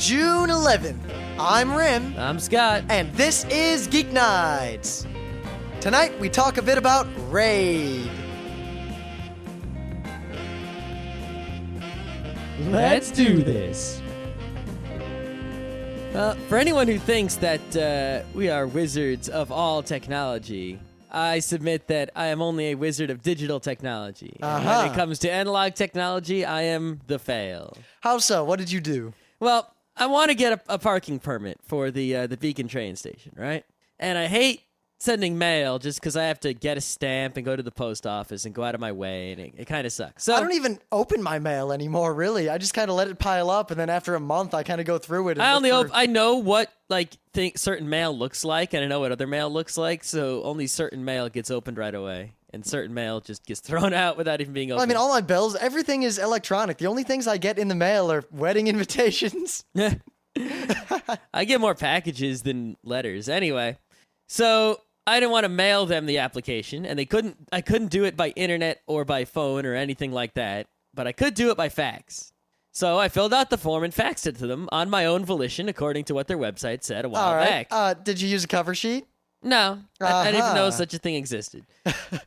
June 11th. I'm Rim. I'm Scott. And this is Geeknights. Tonight we talk a bit about Raid. Let's do this. For anyone who thinks that we are wizards of all technology, I submit that I am only a wizard of digital technology. And when it comes to analog technology, I am the fail. How so? What did you do? Well, I want to get a parking permit for the Beacon train station, right? And I hate sending mail just because I have to get a stamp and go to the post office and go out of my way, and it kind of sucks. So I don't even open my mail anymore, really. I just kind of let it pile up, and then after a month, I kind of go through it. And I know what certain mail looks like, and I know what other mail looks like. So only certain mail gets opened right away, and certain mail just gets thrown out without even being opened. Well, I mean, all my bills, everything is electronic. The only things I get in the mail are wedding invitations. I get more packages than letters. Anyway, so I didn't want to mail them the application, and I couldn't do it by internet or by phone or anything like that, but I could do it by fax. So I filled out the form and faxed it to them on my own volition, according to what their website said a while back. Did you use a cover sheet? No, I didn't even know such a thing existed.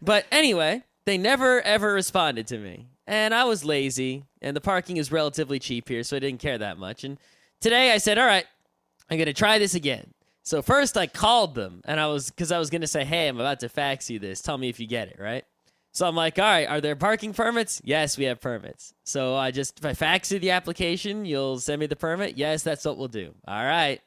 But anyway, they never, ever responded to me. And I was lazy, and the parking is relatively cheap here, so I didn't care that much. And today I said, all right, I'm going to try this again. So first I called them, and because I was going to say, hey, I'm about to fax you this. Tell me if you get it, right? So I'm like, all right, are there parking permits? Yes, we have permits. So if I fax you the application, you'll send me the permit? Yes, that's what we'll do. All right.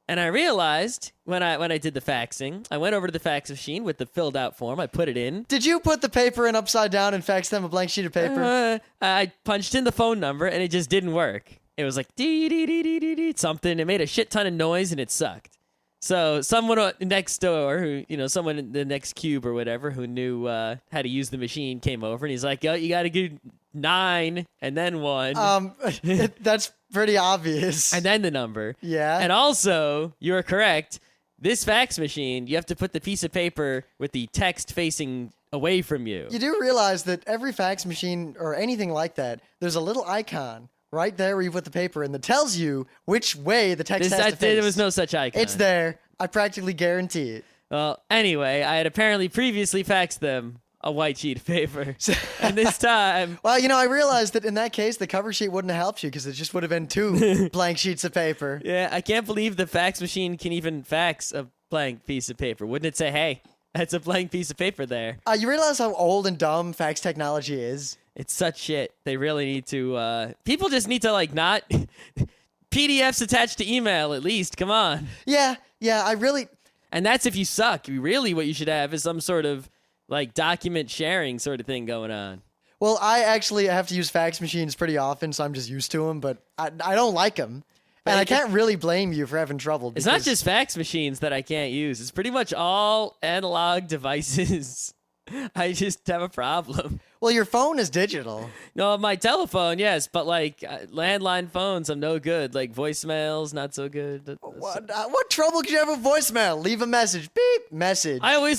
And I realized when I did the faxing, I went over to the fax machine with the filled out form. I put it in. Did you put the paper in upside down and fax them a blank sheet of paper? I punched in the phone number, and it just didn't work. It was like dee dee dee dee dee dee something. It made a shit ton of noise, and it sucked. So someone next door, someone in the next cube or whatever, who knew how to use the machine, came over, and he's like, "Yo, you got to do 9 and then 1." That's pretty obvious. And then the number. Yeah. And also, you are correct. This fax machine, you have to put the piece of paper with the text facing away from you. You do realize that every fax machine or anything like that, there's a little icon right there where you put the paper in that tells you which way the text has to face. There was no such icon. It's there. I practically guarantee it. Well, anyway, I had apparently previously faxed them a white sheet of paper. And this time... Well, I realized that in that case, the cover sheet wouldn't have helped you because it just would have been 2 blank sheets of paper. Yeah, I can't believe the fax machine can even fax a blank piece of paper. Wouldn't it say, hey, that's a blank piece of paper there? You realize how old and dumb fax technology is? It's such shit. They really need to... people just need to, not... PDFs attached to email, at least. Come on. Yeah, I really... And that's if you suck. Really, what you should have is some sort of, document sharing sort of thing going on. Well, I actually have to use fax machines pretty often, so I'm just used to them, but I don't like them. And I can't really blame you for having trouble. It's not just fax machines that I can't use. It's pretty much all analog devices. I just have a problem. Well, your phone is digital. No, my telephone, yes, but landline phones, I'm no good. Voicemails, not so good. What trouble could you have with voicemail? Leave a message. Beep. Message. I always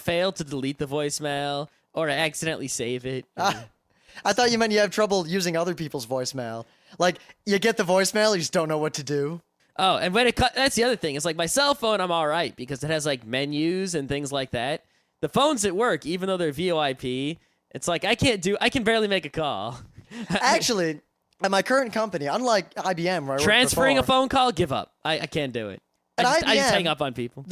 fail to delete the voicemail or I accidentally save it. I thought you meant you have trouble using other people's voicemail. You get the voicemail, you just don't know what to do. Oh, and that's the other thing. It's my cell phone, I'm all right because it has menus and things like that. The phones at work, even though they're VoIP, it's I can barely make a call. Actually, at my current company, unlike IBM, where I transferring worked a phone call, give up. I can't do it. I just hang up on people.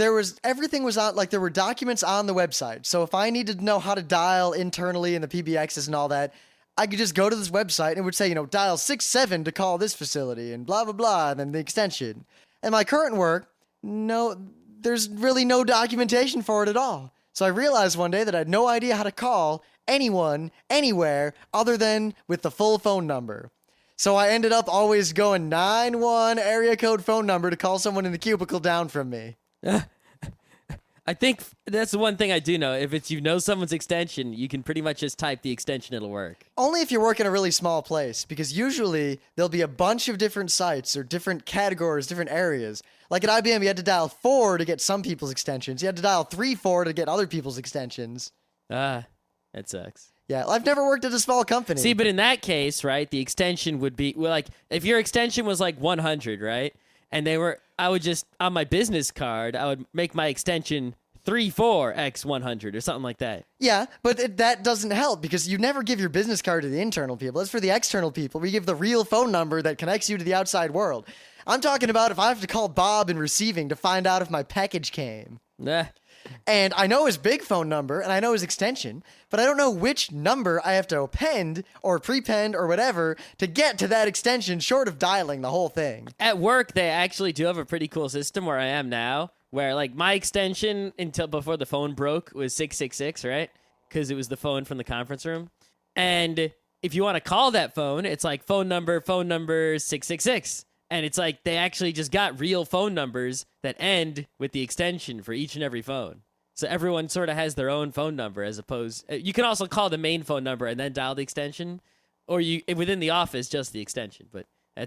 Everything was on, there were documents on the website. So if I needed to know how to dial internally in the PBXs and all that, I could just go to this website and it would say, dial 67 to call this facility and blah, blah, blah, and then the extension. And my current work, no, there's really no documentation for it at all. So I realized one day that I had no idea how to call anyone, anywhere, other than with the full phone number. So I ended up always going 9-1 area code phone number to call someone in the cubicle down from me. I think that's the one thing I do know. If it's someone's extension, you can pretty much just type the extension, it'll work. Only if you work in a really small place, because usually there'll be a bunch of different sites or different categories, different areas. Like at IBM, you had to dial 4 to get some people's extensions. You had to dial 3-4 to get other people's extensions. That sucks. Yeah, I've never worked at a small company. See, but in that case, right, the extension would be, well, like, if your extension was like 100, right, and I would just, on my business card, I would make my extension 34x100 or something like that. Yeah, but that doesn't help because you never give your business card to the internal people. It's for the external people. We give the real phone number that connects you to the outside world. I'm talking about if I have to call Bob in receiving to find out if my package came. Nah. And I know his big phone number and I know his extension, but I don't know which number I have to append or prepend or whatever to get to that extension short of dialing the whole thing. At work, they actually do have a pretty cool system where I am now, where like my extension until before the phone broke was 666, right? Because it was the phone from the conference room. And if you want to call that phone, it's like phone number 666. And it's like they actually just got real phone numbers that end with the extension for each and every phone. So everyone sort of has their own phone number as opposed... You can also call the main phone number and then dial the extension. Or you within the office, just the extension. But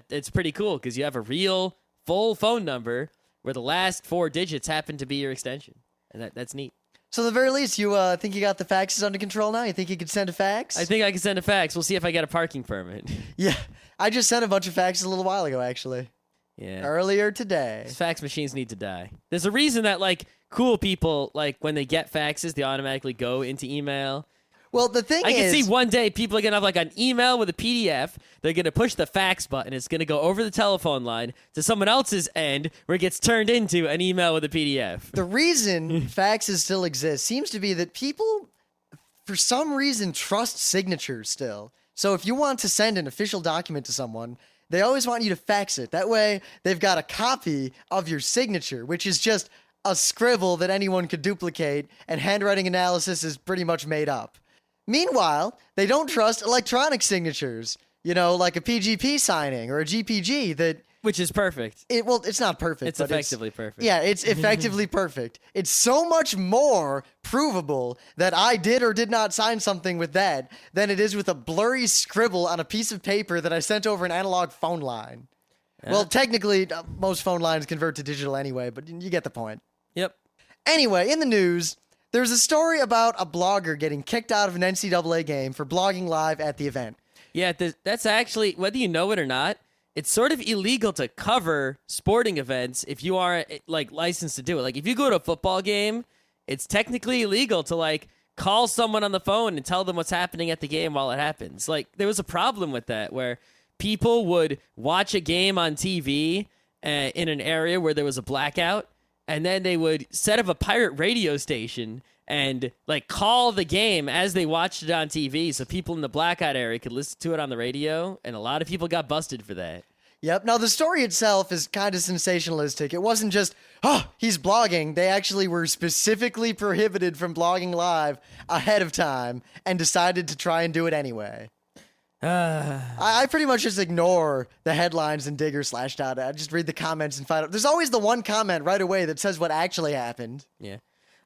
it's pretty cool because you have a real full phone number where the last 4 digits happen to be your extension. And that's neat. So at the very least, you think you got the faxes under control now? You think you could send a fax? I think I can send a fax. We'll see if I get a parking permit. Yeah, I just sent a bunch of faxes a little while ago, actually. Yeah. Earlier today. These fax machines need to die. There's a reason that, like, cool people, like, when they get faxes, they automatically go into email. Well, the thing I is... can see one day people are going to have, like, an email with a PDF. They're going to push the fax button. It's going to go over the telephone line to someone else's end where it gets turned into an email with a PDF. The reason faxes still exist seems to be that people, for some reason, trust signatures still. So if you want to send an official document to someone, they always want you to fax it. That way, they've got a copy of your signature, which is just a scribble that anyone could duplicate, and handwriting analysis is pretty much made up. Meanwhile, they don't trust electronic signatures, you know, like a PGP signing or a GPG that... Which is perfect. It's not perfect. It's effectively perfect. Yeah, it's effectively perfect. It's so much more provable that I did or did not sign something with that than it is with a blurry scribble on a piece of paper that I sent over an analog phone line. Yeah. Well, technically, most phone lines convert to digital anyway, but you get the point. Yep. Anyway, in the news, there's a story about a blogger getting kicked out of an NCAA game for blogging live at the event. Yeah, that's actually, whether you know it or not, it's sort of illegal to cover sporting events if you aren't, like, licensed to do it. Like, if you go to a football game, it's technically illegal to, like, call someone on the phone and tell them what's happening at the game while it happens. Like, there was a problem with that where people would watch a game on TV in an area where there was a blackout, and then they would set up a pirate radio station and, like, call the game as they watched it on TV so people in the blackout area could listen to it on the radio, and a lot of people got busted for that. Yep. Now, the story itself is kind of sensationalistic. It wasn't just, oh, he's blogging. They actually were specifically prohibited from blogging live ahead of time and decided to try and do it anyway. I pretty much just ignore the headlines and Digger/data. I just read the comments and find out. There's always the one comment right away that says what actually happened. Yeah.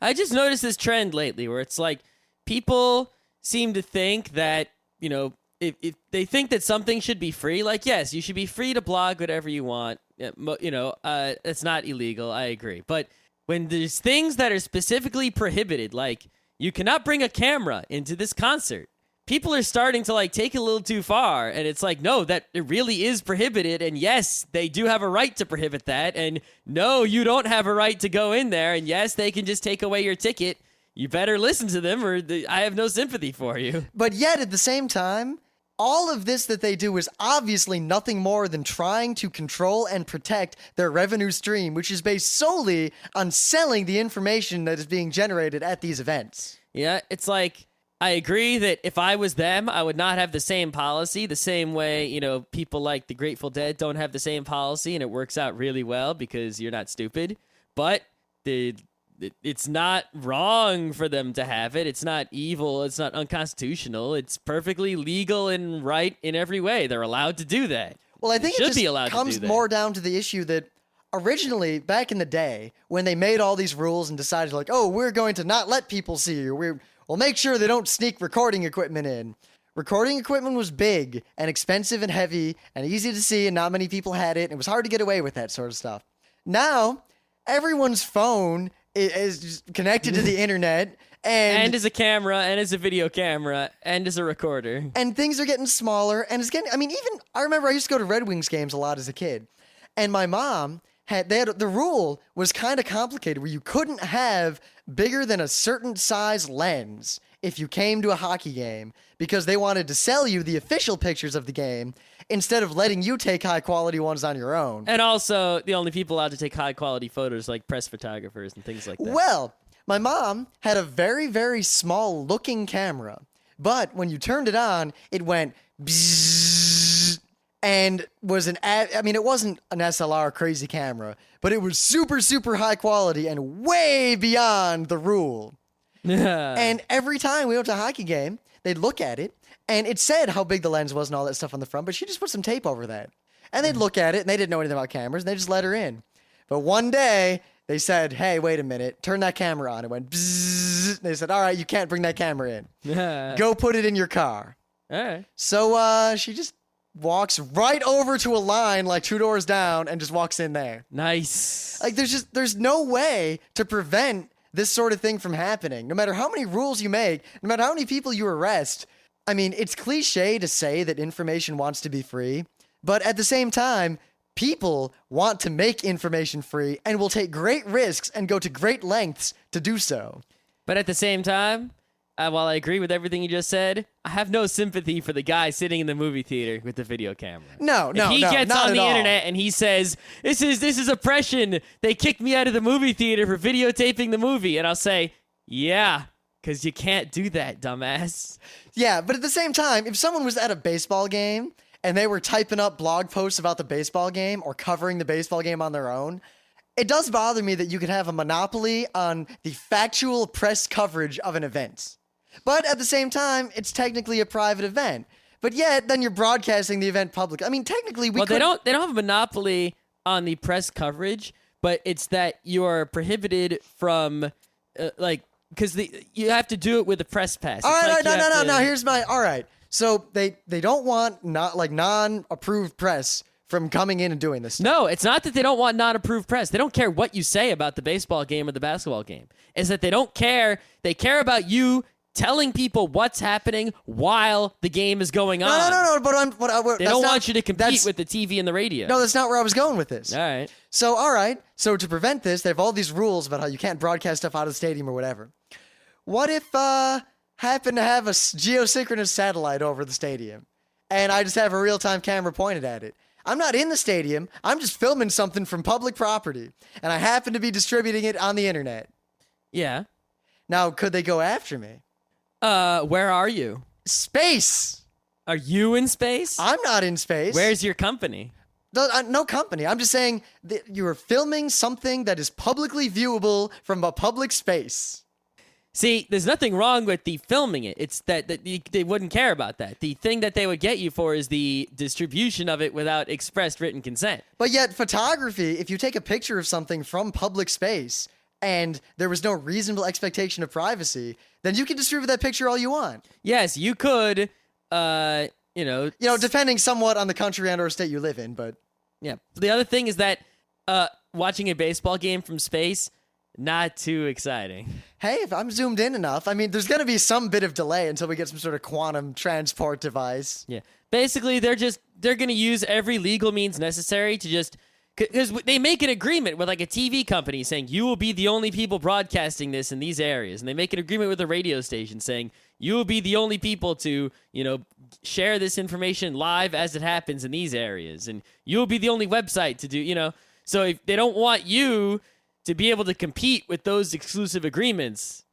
I just noticed this trend lately where it's like people seem to think that, you know, if they think that something should be free, like, yes, you should be free to blog whatever you want. You know, it's not illegal. I agree. But when there's things that are specifically prohibited, like you cannot bring a camera into this concert, people are starting to, like, take it a little too far. And it's like, no, that it really is prohibited. And yes, they do have a right to prohibit that. And no, you don't have a right to go in there. And yes, they can just take away your ticket. You better listen to them or I have no sympathy for you. But yet, at the same time, all of this that they do is obviously nothing more than trying to control and protect their revenue stream, which is based solely on selling the information that is being generated at these events. Yeah, it's like, I agree that if I was them, I would not have the same policy, the same way, you know, people like the Grateful Dead don't have the same policy, and it works out really well because you're not stupid. But it's not wrong for them to have it. It's not evil. It's not unconstitutional. It's perfectly legal and right in every way. They're allowed to do that. Well, I think it just comes more down to the issue that originally, back in the day, when they made all these rules and decided, like, oh, we're going to not let people see you, we'll make sure they don't sneak recording equipment in. Recording equipment was big and expensive and heavy and easy to see, and not many people had it, and it was hard to get away with that sort of stuff. Now, everyone's phone is just connected to the internet. And as a camera, and as a video camera, and as a recorder. And things are getting smaller, and it's getting, I mean, even, I remember I used to go to Red Wings games a lot as a kid, and my mom the rule was kind of complicated where you couldn't have bigger than a certain size lens if you came to a hockey game because they wanted to sell you the official pictures of the game instead of letting you take high quality ones on your own. And also, the only people allowed to take high quality photos like press photographers and things like that. Well, my mom had a very, very small looking camera, but when you turned it on, it went bzzz, and was it wasn't an SLR crazy camera, but it was super, super high quality and way beyond the rule. And every time we went to a hockey game, they'd look at it, and it said how big the lens was and all that stuff on the front, but she just put some tape over that. And they'd look at it, and they didn't know anything about cameras, and they just let her in. But one day, they said, hey, wait a minute, turn that camera on. It went bzzz. They said, all right, you can't bring that camera in. Go put it in your car. All right. So she just walks right over to a line like 2 doors down and just walks in there. Nice. Like there's no way to prevent this sort of thing from happening. No matter how many rules you make, no matter how many people you arrest. I mean, it's cliche to say that information wants to be free, but at the same time, people want to make information free and will take great risks and go to great lengths to do so. But at the same time, while I agree with everything you just said, I have no sympathy for the guy sitting in the movie theater with the video camera. No, if he gets not on at the all. internet and he says, this is oppression. They kicked me out of the movie theater for videotaping the movie. And I'll say, yeah, because you can't do that, dumbass. Yeah, but at the same time, if someone was at a baseball game and they were typing up blog posts about the baseball game or covering the baseball game on their own, it does bother me that you could have a monopoly on the factual press coverage of an event. But at the same time, it's technically a private event. But yet, then you're broadcasting the event publicly. I mean, technically, they don't have a monopoly on the press coverage, but it's that you are prohibited from because you have to do it with a press pass. All right, no. Here's my all right. So they don't want non-approved press from coming in and doing this stuff. No, it's not that they don't want non-approved press. They don't care what you say about the baseball game or the basketball game. It's that they don't care. They care about you telling people what's happening while the game is going on. No. But they don't want you to compete with the TV and the radio. No, that's not where I was going with this. All right. So to prevent this, they have all these rules about how you can't broadcast stuff out of the stadium or whatever. What if happen to have a geosynchronous satellite over the stadium, and I just have a real-time camera pointed at it? I'm not in the stadium. I'm just filming something from public property, and I happen to be distributing it on the internet. Yeah. Now, could they go after me? Where are you? Space. Are you in space? I'm not in space. Where's your company? No company. I'm just saying that you are filming something that is publicly viewable from a public space. See, there's nothing wrong with the filming it. It's that they wouldn't care about that. The thing that they would get you for is the distribution of it without expressed written consent. But yet, photography, if you take a picture of something from public space and there was no reasonable expectation of privacy, then you can distribute that picture all you want. Yes, you could, depending somewhat on the country and or state you live in, but... Yeah. The other thing is that watching a baseball game from space, not too exciting. Hey, if I'm zoomed in enough, I mean, there's going to be some bit of delay until we get some sort of quantum transport device. Yeah. Basically, they're going to use every legal means necessary to just... Because they make an agreement with like a TV company saying, you will be the only people broadcasting this in these areas. And they make an agreement with a radio station saying, you will be the only people to, share this information live as it happens in these areas. And you'll be the only website to do, So if they don't want you to be able to compete with those exclusive agreements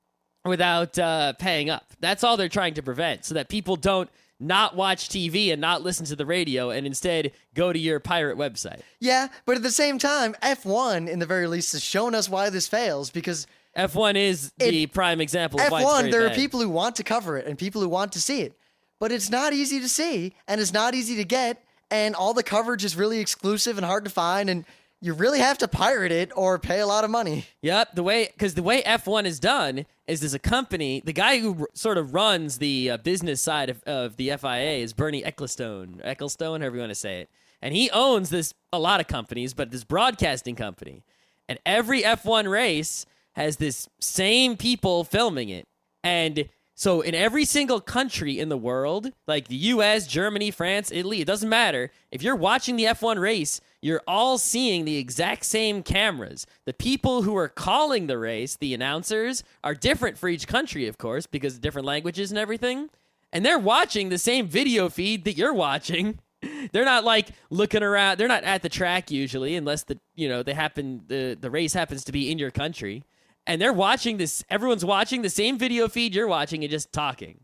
without paying up. That's all they're trying to prevent, so that people don't not watch TV and not listen to the radio and instead go to your pirate website. Yeah, but at the same time, F1, in the very least, has shown us why this fails, because... F1 is the prime example of why it's F1, very there are bad. people who want to cover it and people who want to see it, but it's not easy to see, and it's not easy to get, and all the coverage is really exclusive and hard to find, and you really have to pirate it or pay a lot of money. Yep, because the way F1 is done is there's a company, the guy who sort of runs the business side of the FIA is Bernie Ecclestone, however you want to say it. And he owns a lot of companies, but this broadcasting company. And every F1 race has this same people filming it. And so in every single country in the world, like the US, Germany, France, Italy, it doesn't matter. If you're watching the F1 race, you're all seeing the exact same cameras. The people who are calling the race, the announcers, are different for each country, of course, because of different languages and everything. And they're watching the same video feed that you're watching. They're not like looking around. They're not at the track usually, unless the race happens to be in your country. And they're watching this. Everyone's watching the same video feed you're watching and just talking.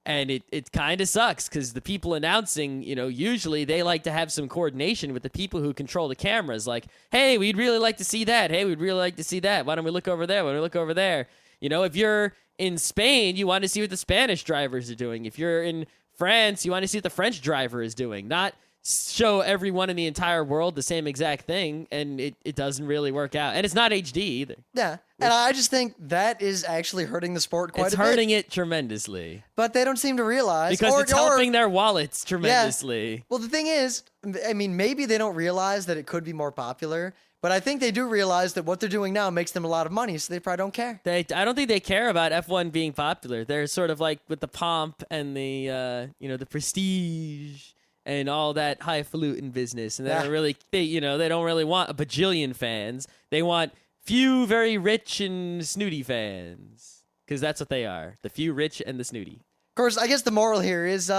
And it kind of sucks because the people announcing, usually they like to have some coordination with the people who control the cameras. Like, hey, we'd really like to see that. Hey, we'd really like to see that. Why don't we look over there? Why don't we look over there? If you're in Spain, you want to see what the Spanish drivers are doing. If you're in France, you want to see what the French driver is doing. Not show everyone in the entire world the same exact thing, and it doesn't really work out. And it's not HD either. Yeah, and I just think that is actually hurting the sport quite a bit. It's hurting it tremendously. But they don't seem to realize. Because it's helping their wallets tremendously. Yeah. Well, the thing is, maybe they don't realize that it could be more popular, but I think they do realize that what they're doing now makes them a lot of money, so they probably don't care. I don't think they care about F1 being popular. They're sort of like with the pomp and the, the prestige and all that highfalutin business, and they don't really, they don't really want a bajillion fans. They want few, very rich and snooty fans, because that's what they are: the few, rich, and the snooty. Of course, I guess the moral here is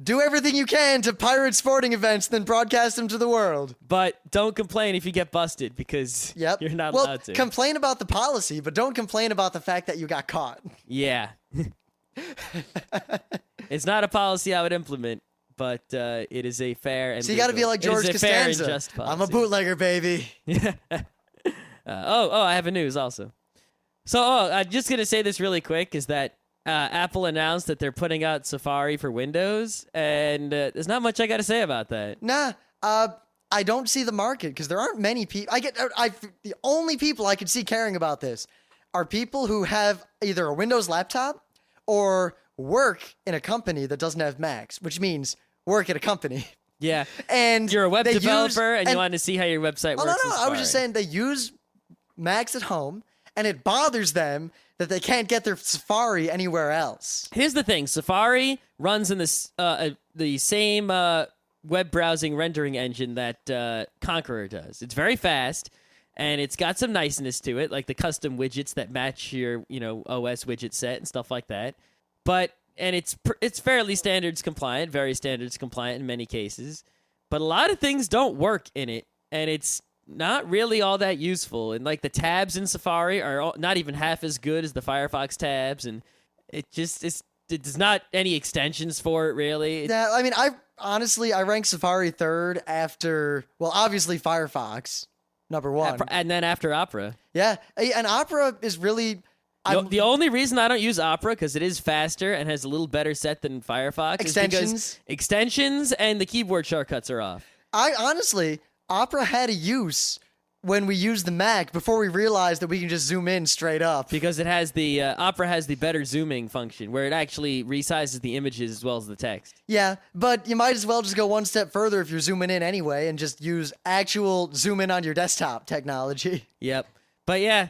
do everything you can to pirate sporting events, then broadcast them to the world. But don't complain if you get busted, because you're not allowed to. Complain about the policy, but don't complain about the fact that you got caught. Yeah, it's not a policy I would implement. But it is a fair and so you got to be like George Costanza. I'm a bootlegger, baby. I have a news also. So, I'm just gonna say this really quick: is that Apple announced that they're putting out Safari for Windows, and there's not much I got to say about that. Nah, I don't see the market because there aren't many people. The only people I could see caring about this are people who have either a Windows laptop or work in a company that doesn't have Macs, which means work at a company. Yeah. And you're a web developer and you want to see how your website works. No. I was just saying they use Macs at home and it bothers them that they can't get their Safari anywhere else. Here's the thing. Safari runs in the same web browsing rendering engine that Conqueror does. It's very fast and it's got some niceness to it, like the custom widgets that match your, OS widget set and stuff like that. And it's fairly standards compliant, very standards compliant in many cases, but a lot of things don't work in it, and it's not really all that useful. And like the tabs in Safari are not even half as good as the Firefox tabs, and there's not any extensions for it really. Yeah, I rank Safari third after, obviously Firefox, number one, and then after Opera. Yeah, and Opera is really. The only reason I don't use Opera, because it is faster and has a little better set than Firefox, is because extensions and the keyboard shortcuts are off. Opera had a use when we used the Mac before we realized that we can just zoom in straight up. Because it has the Opera has the better zooming function, where it actually resizes the images as well as the text. Yeah, but you might as well just go one step further if you're zooming in anyway, and just use actual zoom in on your desktop technology. Yep. But yeah,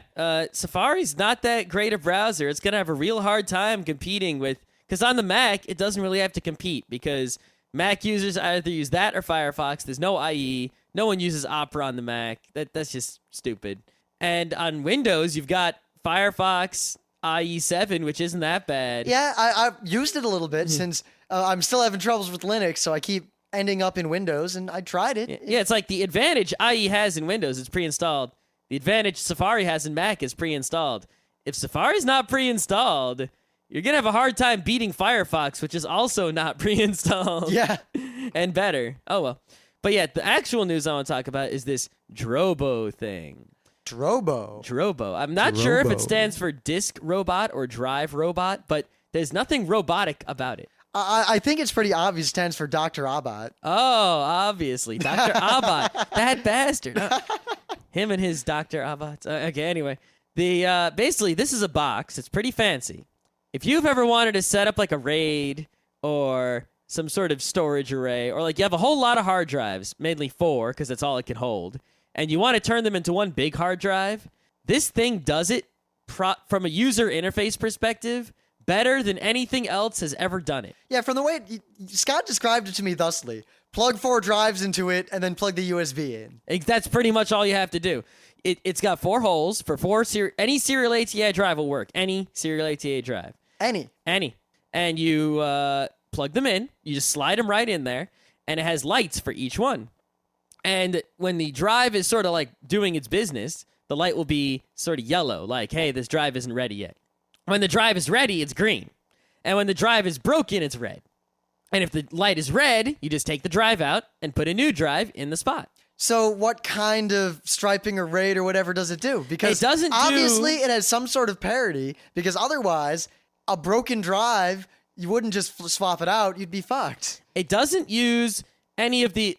Safari's not that great a browser. It's going to have a real hard time competing with... Because on the Mac, it doesn't really have to compete, because Mac users either use that or Firefox. There's no IE. No one uses Opera on the Mac. That's just stupid. And on Windows, you've got Firefox IE7, which isn't that bad. Yeah, I've used it a little bit since I'm still having troubles with Linux, so I keep ending up in Windows, and I tried it. Yeah, it's like the advantage IE has in Windows, it's pre-installed. The advantage Safari has in Mac is pre-installed. If Safari's not pre-installed, you're going to have a hard time beating Firefox, which is also not pre-installed. Yeah. And better. Oh, well. But yeah, the actual news I want to talk about is this Drobo thing. Drobo. I'm not sure if it stands for disk robot or drive robot, but there's nothing robotic about it. I think it's pretty obvious it stands for Dr. Abbott. Oh, obviously. Dr. Abbott. That bastard. Him and his Dr. Abbott. Okay, anyway. Basically, this is a box. It's pretty fancy. If you've ever wanted to set up like a RAID or some sort of storage array, or like you have a whole lot of hard drives, mainly 4 because that's all it can hold, and you want to turn them into one big hard drive, this thing does it from a user interface perspective, better than anything else has ever done it. Yeah, from the way Scott described it to me thusly: plug 4 drives into it and then plug the USB in. That's pretty much all you have to do. It's got 4 holes for 4 any serial ATA drive will work. Any serial ATA drive. Any. And you plug them in. You just slide them right in there, and it has lights for each one. And when the drive is sort of like doing its business, the light will be sort of yellow, like, hey, this drive isn't ready yet. When the drive is ready, it's green. And when the drive is broken, it's red. And if the light is red, you just take the drive out and put a new drive in the spot. So what kind of striping or RAID or whatever does it do? Because it doesn't obviously it has some sort of parity, because otherwise a broken drive, you wouldn't just swap it out, you'd be fucked. It doesn't use any of the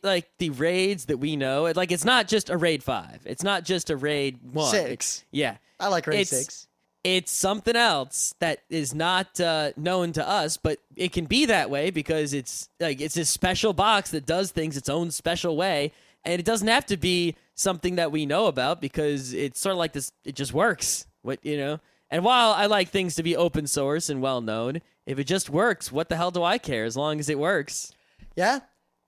raids that we know. It's not just a RAID 5. It's not just a RAID 1. 6. Yeah. I like RAID 6. It's something else that is not known to us, but it can be that way because it's this special box that does things its own special way, and it doesn't have to be something that we know about because it's sort of like this. It just works. And while I like things to be open source and well known, if it just works, what the hell do I care? As long as it works. Yeah.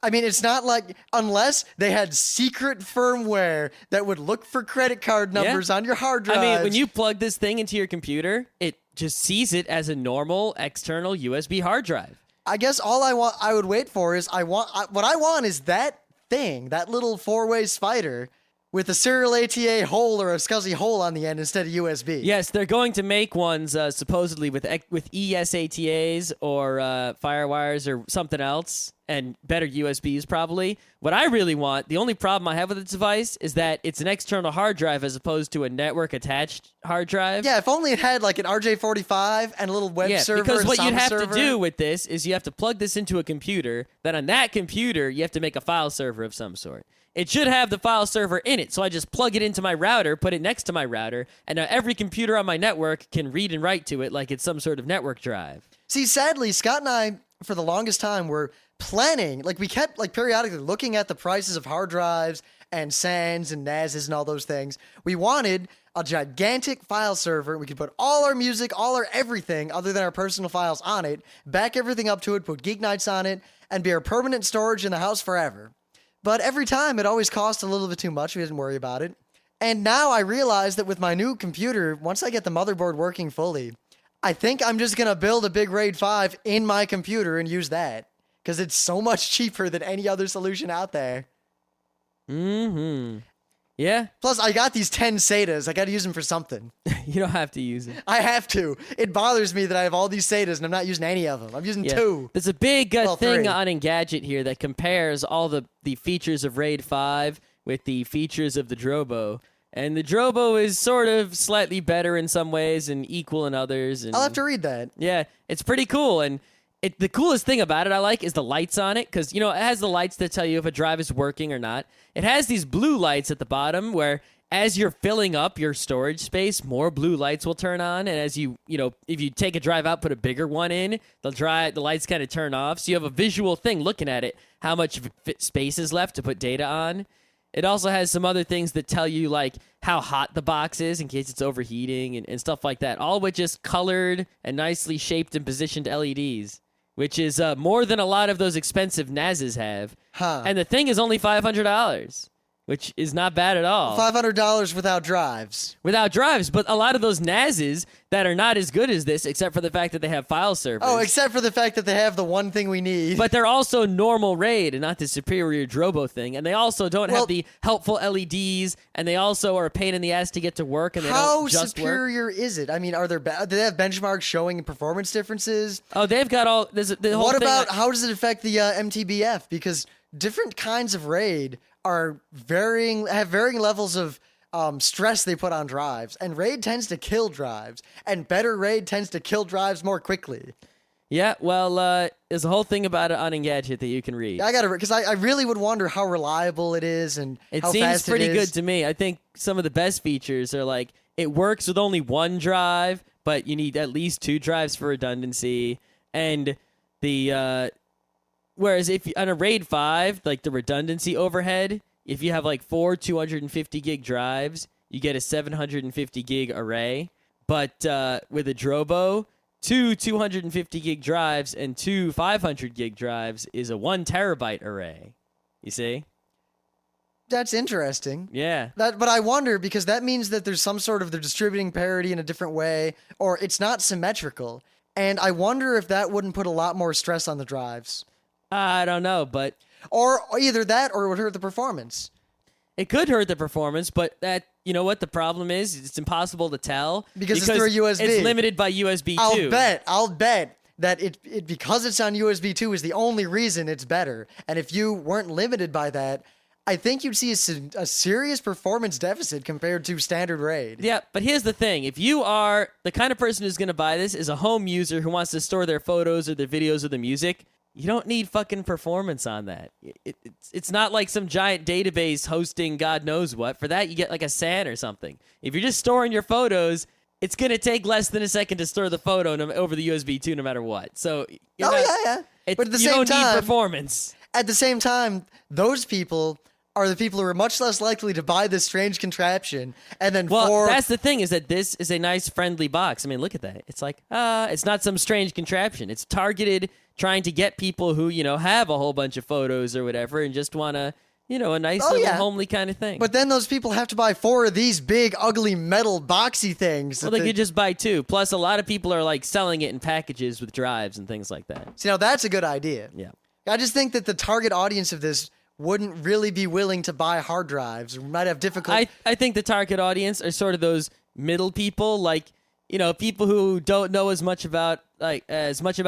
I mean, it's not like, unless they had secret firmware that would look for credit card numbers on your hard drive. I mean, when you plug this thing into your computer, it just sees it as a normal external USB hard drive. I guess all I would wait for is what I want is that thing, that little 4-way spider with a serial ATA hole or a SCSI hole on the end instead of USB. Yes, they're going to make ones supposedly with ESATAs or FireWires or something else, and better USBs probably. What I really want, the only problem I have with this device is that it's an external hard drive as opposed to a network-attached hard drive. Yeah, if only it had like an RJ45 and a little web server. Because what and you'd have server. to do with this is you have to plug this into a computer. Then on that computer, you have to make a file server of some sort. It should have the file server in it, so I just plug it into my router, put it next to my router, and now every computer on my network can read and write to it like it's some sort of network drive. See, sadly, Scott and I, for the longest time, were planning, we kept periodically looking at the prices of hard drives and SANs and NASs and all those things. We wanted a gigantic file server. We could put all our music, all our everything other than our personal files on it, back everything up to it, put Geeknights on it, and be our permanent storage in the house forever. But every time, it always cost a little bit too much. We didn't worry about it. And now I realize that with my new computer, once I get the motherboard working fully, I think I'm just going to build a big RAID 5 in my computer and use that. Because it's so much cheaper than any other solution out there. Mm-hmm. Yeah. Plus, I got these 10 SATAs. I got to use them for something. You don't have to use it. I have to. It bothers me that I have all these SATAs and I'm not using any of them. I'm using 2. There's a big thing 3. on Engadget here that compares all the features of RAID 5 with the features of the Drobo. And the Drobo is sort of slightly better in some ways and equal in others. And I'll have to read that. yeah, it's pretty cool. And the coolest thing about it I like is the lights on it, because, it has the lights that tell you if a drive is working or not. It has these blue lights at the bottom where as you're filling up your storage space, more blue lights will turn on. And as if you take a drive out, put a bigger one in, the lights kind of turn off. So you have a visual thing looking at it, how much space is left to put data on. It also has some other things that tell you, how hot the box is in case it's overheating and stuff like that, all with just colored and nicely shaped and positioned LEDs, which is more than a lot of those expensive NASs have. Huh. And the thing is only $500, which is not bad at all. $500 without drives. Without drives, but a lot of those NASs that are not as good as this, except for the fact that they have file servers. Oh, except for the fact that they have the one thing we need. But they're also normal RAID and not the superior Drobo thing. And they also don't have the helpful LEDs, and they also are a pain in the ass to get to work, and they don't just work. How superior is it? I mean, do they have benchmarks showing performance differences? Oh, they've got all... the whole what thing about, how does it affect the MTBF? Because different kinds of RAID have varying levels of stress they put on drives, and RAID tends to kill drives, and better RAID tends to kill drives more quickly. Yeah, well, there's a whole thing about it on Engadget that you can read. I gotta, because I really would wonder how reliable it is and how fast it is. It seems pretty good to me. I think some of the best features are it works with only one drive, but you need at least 2 drives for redundancy, and whereas if on a RAID 5, the redundancy overhead, if you have 4 250 gig drives, you get a 750 gig array. But with a Drobo, 250 gig drives and 500 gig drives is a 1 terabyte array. You see? That's interesting. Yeah. But I wonder, because that means that there's some sort of they're distributing parity in a different way, or it's not symmetrical. And I wonder if that wouldn't put a lot more stress on the drives. I don't know, but... Or either that, or it would hurt the performance. It could hurt the performance, but you know what the problem is? It's impossible to tell. Because it's through a USB. It's limited by USB 2. I'll bet that it because it's on USB 2 is the only reason it's better. And if you weren't limited by that, I think you'd see a serious performance deficit compared to standard RAID. Yeah, but here's the thing. If you are the kind of person who's going to buy this is a home user who wants to store their photos or their videos or the music, you don't need fucking performance on that. It's not like some giant database hosting God knows what. For that, you get like a SAN or something. If you're just storing your photos, it's going to take less than a second to store the photo over the USB 2 no matter what. So, yeah. But at the you same don't time, need performance. At the same time, those people are the people who are much less likely to buy this strange contraption. And then that's the thing, is that this is a nice, friendly box. I mean, look at that. It's like, it's not some strange contraption. It's targeted trying to get people who, have a whole bunch of photos or whatever and just want to, a nice little homely kind of thing. But then those people have to buy 4 of these big, ugly, metal, boxy things. Well, they could just buy 2. Plus, a lot of people are, like, selling it in packages with drives and things like that. See, now that's a good idea. Yeah. I just think that the target audience of this wouldn't really be willing to buy hard drives or might have difficulty. I think the target audience are sort of those middle people, like, people who don't know as much about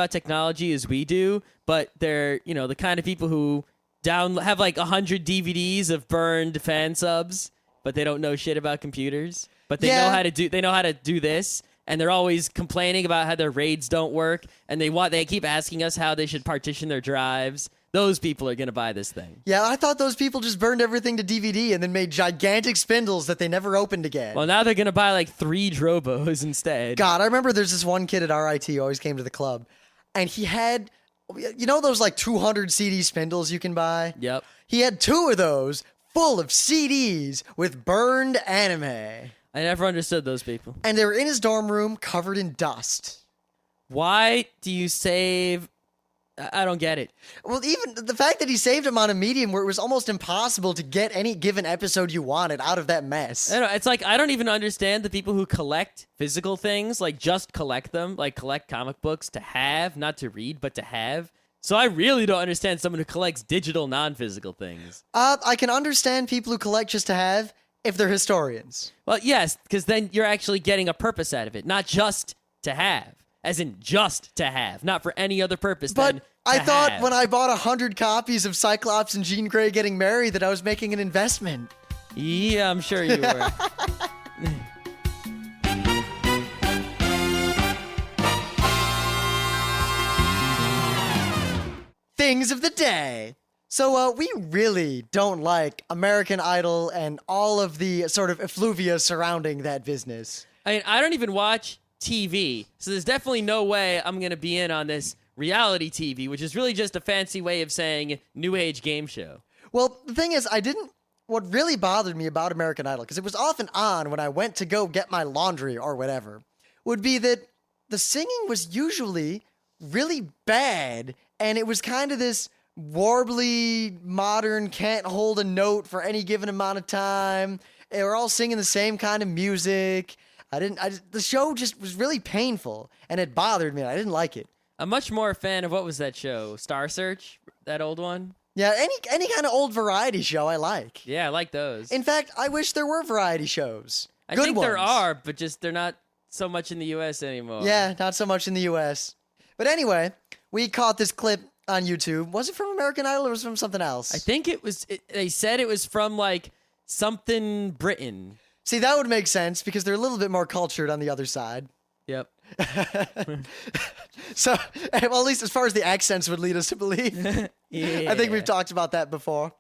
technology as we do, but they're, the kind of people who have like 100 DVDs of burned fan subs, but they don't know shit about computers. But they know how to do this, and they're always complaining about how their RAIDs don't work, and they keep asking us how they should partition their drives. Those people are going to buy this thing. Yeah, I thought those people just burned everything to DVD and then made gigantic spindles that they never opened again. Well, now they're going to buy like 3 Drobos instead. God, I remember there's this one kid at RIT who always came to the club, and he had, those like 200 CD spindles you can buy? Yep. He had 2 of those full of CDs with burned anime. I never understood those people. And they were in his dorm room covered in dust. Why do you save... I don't get it. Well, even the fact that he saved them on a medium where it was almost impossible to get any given episode you wanted out of that mess. I know, it's like, I don't even understand the people who collect physical things, like just collect them, like collect comic books to have, not to read, but to have. So I really don't understand someone who collects digital, non-physical things. I can understand people who collect just to have if they're historians. Well, yes, because then you're actually getting a purpose out of it, not just to have. As in just to have, not for any other purpose than to I thought have. when I bought 100 copies of Cyclops and Jean Grey getting married that I was making an investment. Yeah, I'm sure you were. Things of the day. So we really don't like American Idol and all of the sort of effluvia surrounding that business. I mean, I don't even watch TV, so there's definitely no way I'm going to be in on this reality TV, which is really just a fancy way of saying new age game show. Well, the thing is, what really bothered me about American Idol, because it was often on when I went to go get my laundry or whatever, would be that the singing was usually really bad, and it was kind of this warbly, modern, can't hold a note for any given amount of time. They were all singing the same kind of music. The show just was really painful, and it bothered me. I didn't like it. I'm much more a fan of, what was that show? Star Search? That old one? Yeah, any kind of old variety show I like. Yeah, I like those. In fact, I wish there were variety shows. I Good think ones. there are, but just they're not so much in the U.S. anymore. Yeah, not so much in the U.S. But anyway, we caught this clip on YouTube. Was it from American Idol or was it from something else? I think it was, they said it was from like something Britain. See, that would make sense because they're a little bit more cultured on the other side. Yep. So, well, at least as far as the accents would lead us to believe. Yeah. I think we've talked about that before.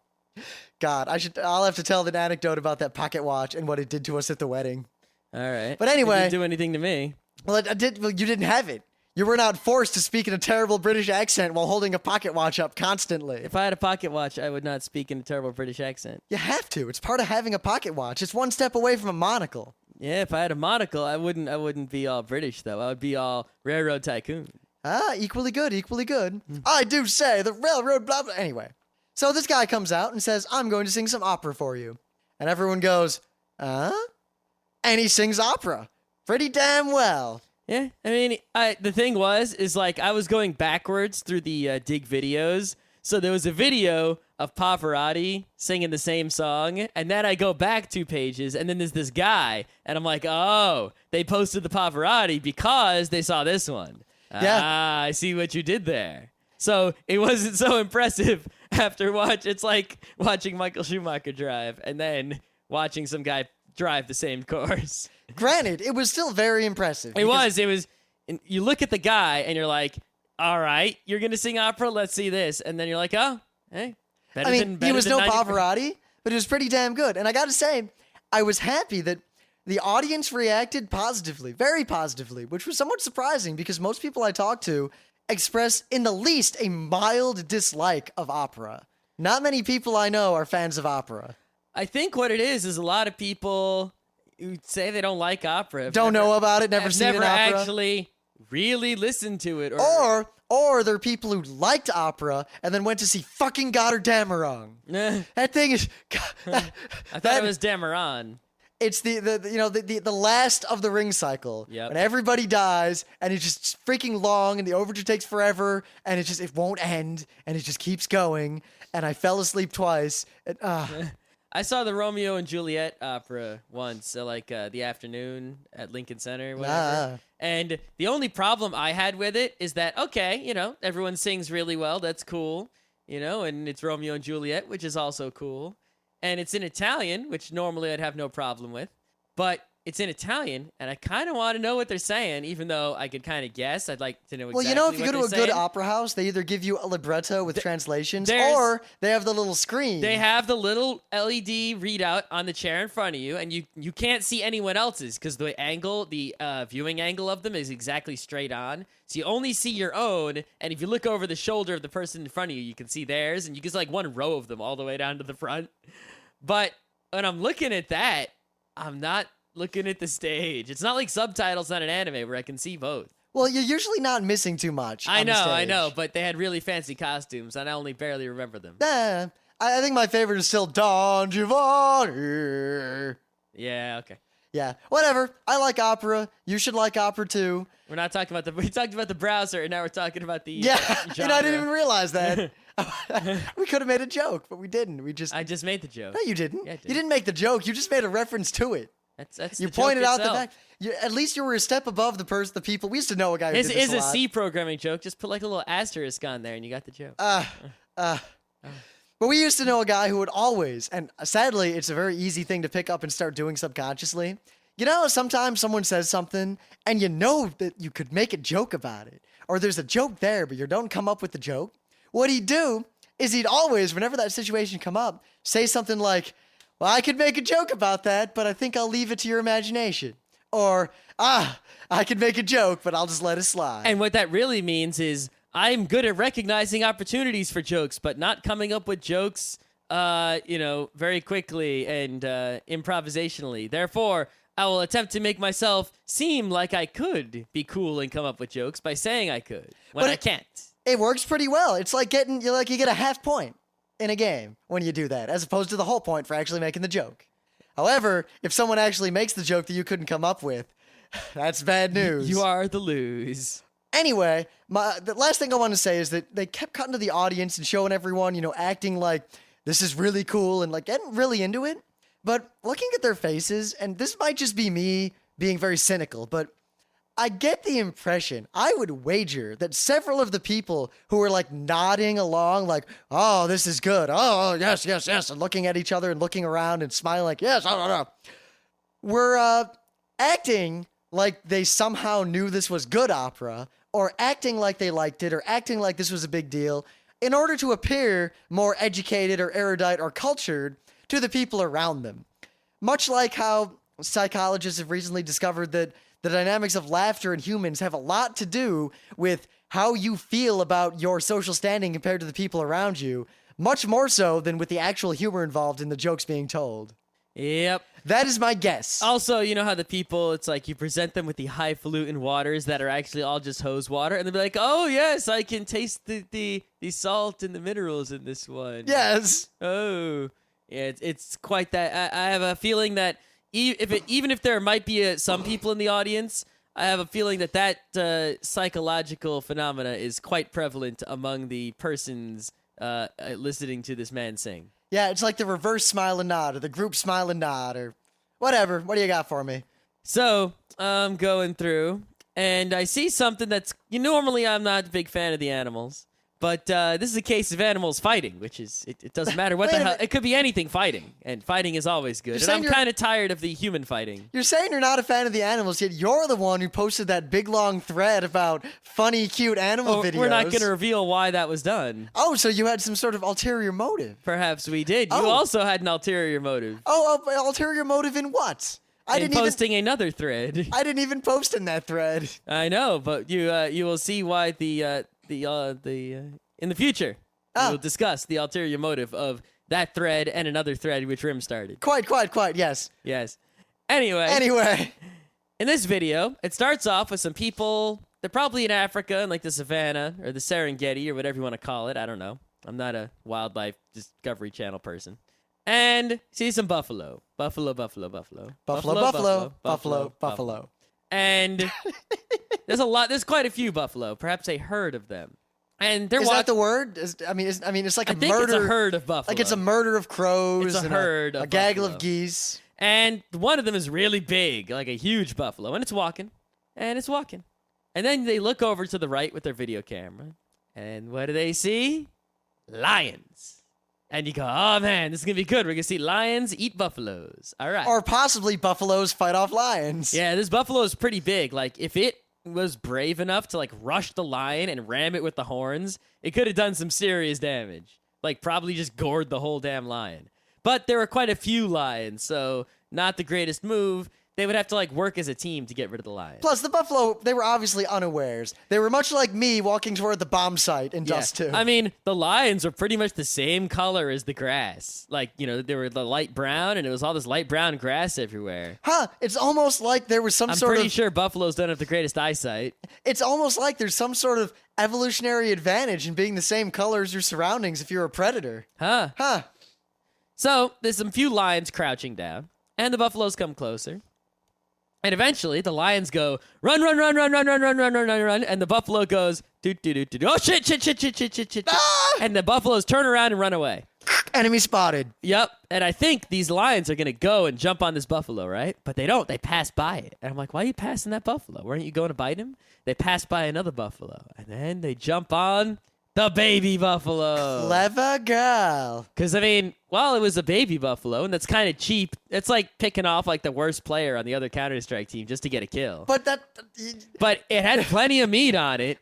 God, I'll have to tell the anecdote about that pocket watch and what it did to us at the wedding. All right. But anyway. It didn't do anything to me. Well, you didn't have it. You were not forced to speak in a terrible British accent while holding a pocket watch up constantly. If I had a pocket watch, I would not speak in a terrible British accent. You have to. It's part of having a pocket watch. It's one step away from a monocle. Yeah, if I had a monocle, I wouldn't be all British though. I would be all railroad tycoon. Equally good, equally good. I do say the railroad blah blah. Anyway, so this guy comes out and says, I'm going to sing some opera for you. And everyone goes, and he sings opera pretty damn well. Yeah, I mean, the thing is like I was going backwards through the dig videos. So there was a video of Pavarotti singing the same song, and then I go back 2 pages, and then there's this guy, and I'm like, oh, they posted the Pavarotti because they saw this one. Yeah. I see what you did there. So it wasn't so impressive after it's like watching Michael Schumacher drive, and then watching some guy drive the same course. Granted, it was still very impressive. It was. And you look at the guy, and you're like, all right, you're going to sing opera? Let's see this. And then you're like, oh, hey. He was no Pavarotti, but it was pretty damn good. And I got to say, I was happy that the audience reacted positively, very positively, which was somewhat surprising because most people I talk to express in the least a mild dislike of opera. Not many people I know are fans of opera. I think what it is a lot of people who say they don't like opera. Don't know about it, never seen an opera. Never actually really listened to it. Or there are people who liked opera and then went to see fucking Goddammerung. That thing is... I thought it was Dameron. It's the last of the Ring cycle. Yep. When everybody dies and it's just freaking long and the overture takes forever and it won't end and it just keeps going. And I fell asleep twice. I saw the Romeo and Juliet opera once, the afternoon at Lincoln Center, whatever. And the only problem I had with it is that, okay, everyone sings really well. That's cool, and it's Romeo and Juliet, which is also cool. And it's in Italian, which normally I'd have no problem with. But it's in Italian, and I kind of want to know what they're saying, even though I could kind of guess. I'd like to know exactly Well, if you go to a saying. good opera house, they either give you a libretto with translations, or they have the little screen. They have the little LED readout on the chair in front of you, and you can't see anyone else's because the viewing angle of them is exactly straight on. So you only see your own, and if you look over the shoulder of the person in front of you, you can see theirs, and you can see like one row of them all the way down to the front. But when I'm looking at that, I'm not looking at the stage. It's not like subtitles on an anime where I can see both. Well, you're usually not missing too much. I know, but they had really fancy costumes, and I only barely remember them. I think my favorite is still Don Giovanni. Yeah, okay. Yeah, whatever. I like opera. You should like opera too. We're not talking about we talked about the browser, and now we're talking about the and I didn't even realize that. We could have made a joke, but we didn't. I just made the joke. No, you didn't. Yeah, I did. You didn't make the joke. You just made a reference to it. That's you the pointed joke out itself. the fact. At least you were a step above the people. We used to know a guy who did this It's a a lot. C programming joke. Just put like a little asterisk on there, and you got the joke. But we used to know a guy who would always, and sadly, it's a very easy thing to pick up and start doing subconsciously. Sometimes someone says something, and you know that you could make a joke about it. Or there's a joke there, but you don't come up with the joke. What he'd do is he'd always, whenever that situation come up, say something like, well, I could make a joke about that, but I think I'll leave it to your imagination. Or, I could make a joke, but I'll just let it slide. And what that really means is I'm good at recognizing opportunities for jokes, but not coming up with jokes, very quickly and improvisationally. Therefore, I will attempt to make myself seem like I could be cool and come up with jokes by saying I could when I can't. It works pretty well. It's like you get a half point in a game when you do that, as opposed to the whole point for actually making the joke. However, if someone actually makes the joke that you couldn't come up with, that's bad news. You are the lose. Anyway, the last thing I want to say is that they kept cutting to the audience and showing everyone, acting like this is really cool and like getting really into it. But looking at their faces, and this might just be me being very cynical, but I get the impression, I would wager that several of the people who were like nodding along, like, oh, this is good. Oh, yes, yes, yes. And looking at each other and looking around and smiling like, yes, were acting like they somehow knew this was good opera, or acting like they liked it, or acting like this was a big deal, in order to appear more educated or erudite or cultured to the people around them. Much like how psychologists have recently discovered that the dynamics of laughter in humans have a lot to do with how you feel about your social standing compared to the people around you, much more so than with the actual humor involved in the jokes being told. Yep. That is my guess. Also, you know how the people, it's like you present them with the highfalutin waters that are actually all just hose water, and they'll be like, oh, yes, I can taste the salt and the minerals in this one. Yes. Oh. Yeah, it's quite that. I have a feeling that even if there might be some people in the audience, I have a feeling that psychological phenomena is quite prevalent among the persons listening to this man sing. Yeah, it's like the reverse smile and nod, or the group smile and nod, or whatever. What do you got for me? So I'm going through, and I see something that's... normally, I'm not a big fan of the animals, but this is a case of animals fighting, which is... It doesn't matter what the hell... It could be anything fighting, and fighting is always good. And I'm kind of tired of the human fighting. You're saying you're not a fan of the animals, yet you're the one who posted that big, long thread about funny, cute animal videos. We're not going to reveal why that was done. Oh, so you had some sort of ulterior motive. Perhaps we did. You also had an ulterior motive. Oh, ulterior motive in what? Posting another thread. I didn't even post in that thread. I know, but you will see why in the future we will discuss the ulterior motive of that thread and another thread which Rim started. Quite, yes. Yes. Anyway, in this video, it starts off with some people. They're probably in Africa, in like the savannah or the Serengeti or whatever you want to call it. I don't know. I'm not a wildlife Discovery Channel person. And see some buffalo. Buffalo. And there's quite a few buffalo, perhaps a herd of them. And they're Is that the word? It's like a murder. It's a herd of buffalo. Like it's a murder of crows. It's a herd of a gaggle buffalo. of geese. And one of them is really big, like a huge buffalo, and it's walking. And then they look over to the right with their video camera, and what do they see? Lions. And you go, oh man, this is gonna be good. We're gonna see lions eat buffaloes. All right. Or possibly buffaloes fight off lions. Yeah, this buffalo is pretty big. Like, if it was brave enough to like rush the lion and ram it with the horns, it could have done some serious damage. Like, probably just gored the whole damn lion. But there were quite a few lions, so not the greatest move. They would have to like work as a team to get rid of the lion. Plus, the buffalo, they were obviously unawares. They were much like me walking toward the bomb site in Dust 2. I mean, the lions are pretty much the same color as the grass. Like, they were the light brown, and it was all this light brown grass everywhere. Huh, it's almost like there was some I'm sort of... pretty sure buffaloes don't have the greatest eyesight. It's almost like there's some sort of evolutionary advantage in being the same color as your surroundings if you're a predator. Huh. So, there's some few lions crouching down, and the buffaloes come closer. And eventually, the lions go, run, and the buffalo goes, oh, shit. Ah! And the buffaloes turn around and run away. Enemy spotted. Yep, and I think these lions are going to go and jump on this buffalo, right? But they don't. They pass by it. And I'm like, why are you passing that buffalo? Weren't you going to bite him? They pass by another buffalo, and then they jump on the baby buffalo. Clever girl. Because, it was a baby buffalo, and that's kind of cheap. It's like picking off, like, the worst player on the other Counter-Strike team just to get a kill. But it had plenty of meat on it.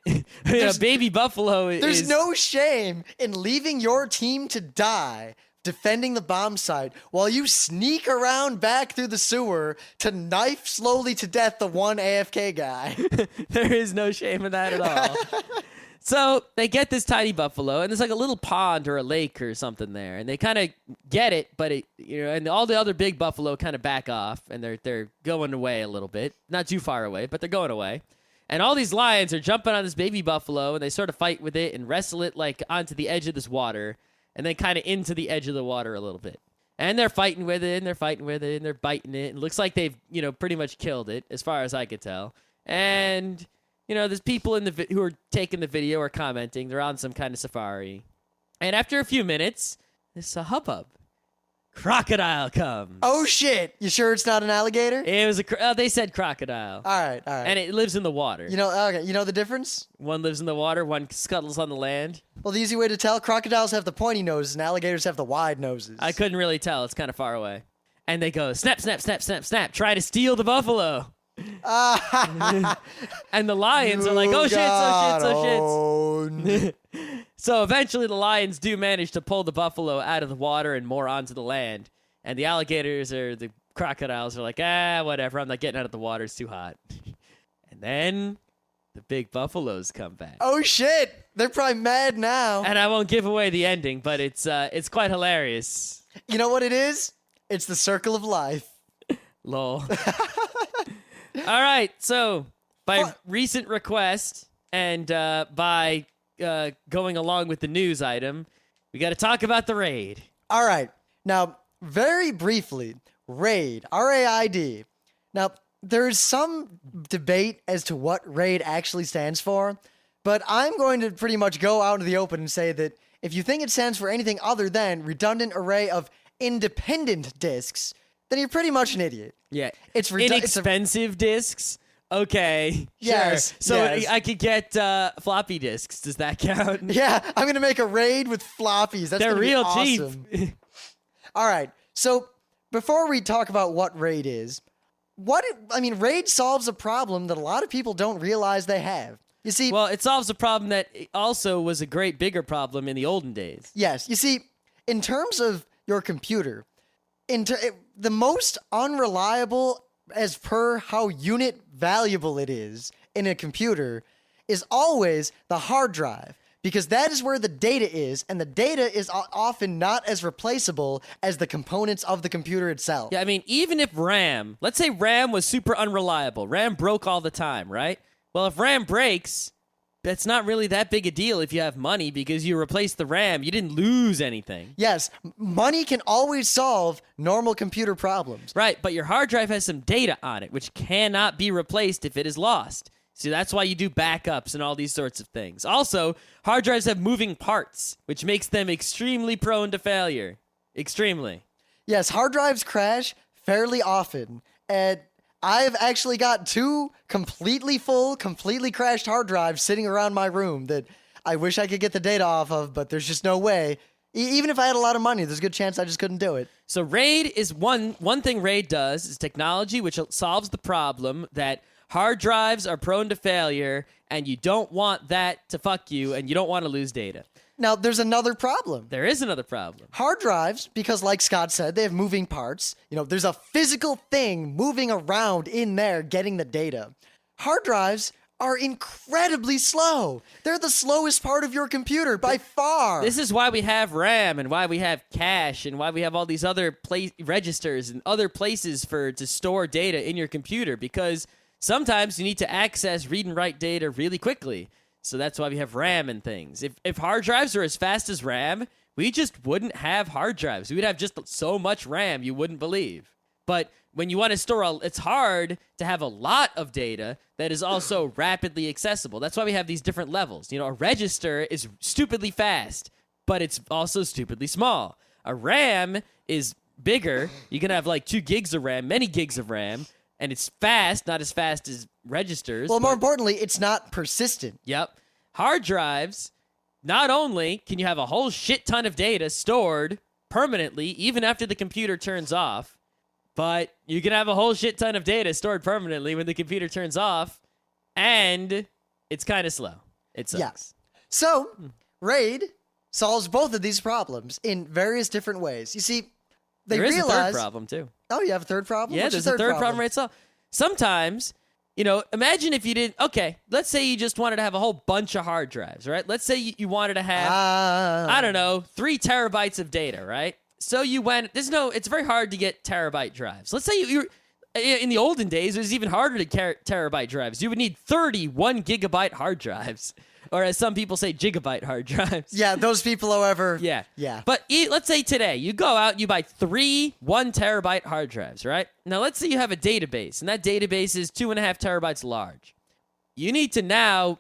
A baby buffalo There's no shame in leaving your team to die defending the bomb site while you sneak around back through the sewer to knife slowly to death the one AFK guy. There is no shame in that at all. So they get this tiny buffalo, and there's like a little pond or a lake or something there, and they kind of get it, but and all the other big buffalo kind of back off, and they're going away a little bit, not too far away, but they're going away. And all these lions are jumping on this baby buffalo, and they sort of fight with it and wrestle it like onto the edge of this water, and then kind of into the edge of the water a little bit. And they're fighting with it, and they're biting it. It looks like they've pretty much killed it, as far as I could tell. And there's people who are taking the video or commenting. They're on some kind of safari. And after a few minutes, there's a hubbub. Crocodile comes. Oh, shit. You sure it's not an alligator? It was they said crocodile. All right. And it lives in the water. You know the difference? One lives in the water, one scuttles on the land. Well, the easy way to tell, crocodiles have the pointy noses and alligators have the wide noses. I couldn't really tell. It's kind of far away. And they go, snap, try to steal the buffalo. And the lions are like, oh shit. So eventually the lions do manage to pull the buffalo out of the water and more onto the land. And the alligators or the crocodiles are like, whatever, I'm not getting out of the water, it's too hot. And then the big buffaloes come back. Oh shit, they're probably mad now. And I won't give away the ending, but it's quite hilarious. You know what it is? It's the circle of life. Lol. All right, so by recent request and by going along with the news item, we got to talk about the raid. All right. Now, very briefly, RAID, R-A-I-D. Now, there's some debate as to what RAID actually stands for, but I'm going to pretty much go out into the open and say that if you think it stands for anything other than redundant array of independent disks, then you're pretty much an idiot. Yeah. It's inexpensive disks. Okay. Yes. Sure. So yes. I could get floppy disks. Does that count? Yeah, I'm going to make a RAID with floppies. That's They're real awesome. cheap. All right. So before we talk about what RAID is, RAID solves a problem that a lot of people don't realize they have. You see, well, it solves a problem that also was a great bigger problem in the olden days. Yes. You see, in terms of your computer, the most unreliable as per how unit valuable it is in a computer is always the hard drive, because that is where the data is, and the data is often not as replaceable as the components of the computer itself. Yeah, I mean, even if RAM, let's say RAM was super unreliable, RAM broke all the time, right? Well, if RAM breaks, that's not really that big a deal if you have money, because you replaced the RAM. You didn't lose anything. Yes, money can always solve normal computer problems. Right, but your hard drive has some data on it, which cannot be replaced if it is lost. See, that's why you do backups and all these sorts of things. Also, hard drives have moving parts, which makes them extremely prone to failure. Extremely. Yes, hard drives crash fairly often, and I've actually got 2 completely full, completely crashed hard drives sitting around my room that I wish I could get the data off of, but there's just no way. Even if I had a lot of money, there's a good chance I just couldn't do it. So RAID is one thing RAID does is technology which solves the problem that hard drives are prone to failure, and you don't want that to fuck you, and you don't want to lose data. Now, there's another problem. There is another problem. Hard drives, because like Scott said, they have moving parts. There's a physical thing moving around in there getting the data. Hard drives are incredibly slow. They're the slowest part of your computer by far. This is why we have RAM and why we have cache and why we have all these other registers and other places to store data in your computer, because sometimes you need to access read and write data really quickly. So that's why we have RAM and things. If hard drives are as fast as RAM, we just wouldn't have hard drives. We would have just so much RAM you wouldn't believe. But when you want to store, it's hard to have a lot of data that is also rapidly accessible. That's why we have these different levels. A register is stupidly fast, but it's also stupidly small. A RAM is bigger. You can have like 2 gigs of RAM, many gigs of RAM, and it's fast, not as fast as registers. Well, more importantly, it's not persistent. Yep. Hard drives, not only can you have a whole shit ton of data stored permanently, even after the computer turns off, but you can have a whole shit ton of data stored permanently when the computer turns off, and it's kind of slow. It sucks. Yeah. So, RAID solves both of these problems in various different ways. You see, they there is realize... a third problem, too. Oh, you have a third problem? Yeah, What's there's your a third problem right so. Sometimes, imagine if you didn't... Okay, let's say you just wanted to have a whole bunch of hard drives, right? Let's say you wanted to have, I don't know, 3 terabytes of data, right? So you went... It's very hard to get terabyte drives. Let's say you're... In the olden days, it was even harder to carry terabyte drives. You would need 31 gigabyte hard drives. Or as some people say, gigabyte hard drives. Yeah, those people, however... Yeah. Yeah. But let's say today, you go out, you buy 3 1 terabyte hard drives, right? Now, let's say you have a database, and that database is 2.5 terabytes large. You need to now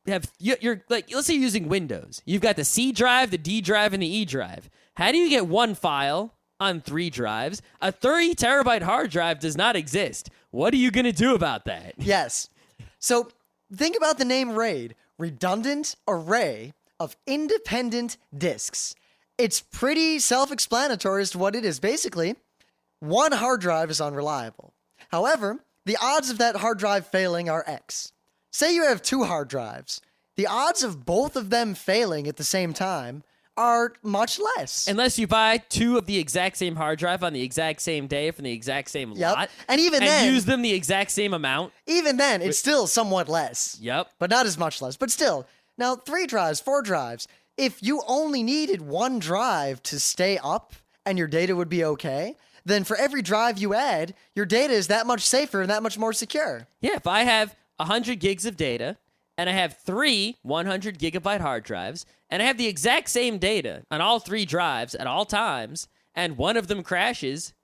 have... let's say you're using Windows. You've got the C drive, the D drive, and the E drive. How do you get one file on 3 drives? A 30 terabyte hard drive does not exist. What are you going to do about that? Yes. So, think about the name RAID. Redundant array of independent disks. It's pretty self-explanatory as to what it is. Basically, one hard drive is unreliable. However, the odds of that hard drive failing are X. Say you have 2 hard drives. The odds of both of them failing at the same time are much less. Unless you buy 2 of the exact same hard drive on the exact same day from the exact same lot. And even then... use them the exact same amount. Even then, it's still somewhat less. Yep. But not as much less. But still. Now, 3 drives, 4 drives. If you only needed 1 drive to stay up and your data would be okay, then for every drive you add, your data is that much safer and that much more secure. Yeah, if I have 100 gigs of data, and I have 3 100 gigabyte hard drives, and I have the exact same data on all 3 drives at all times, and one of them crashes,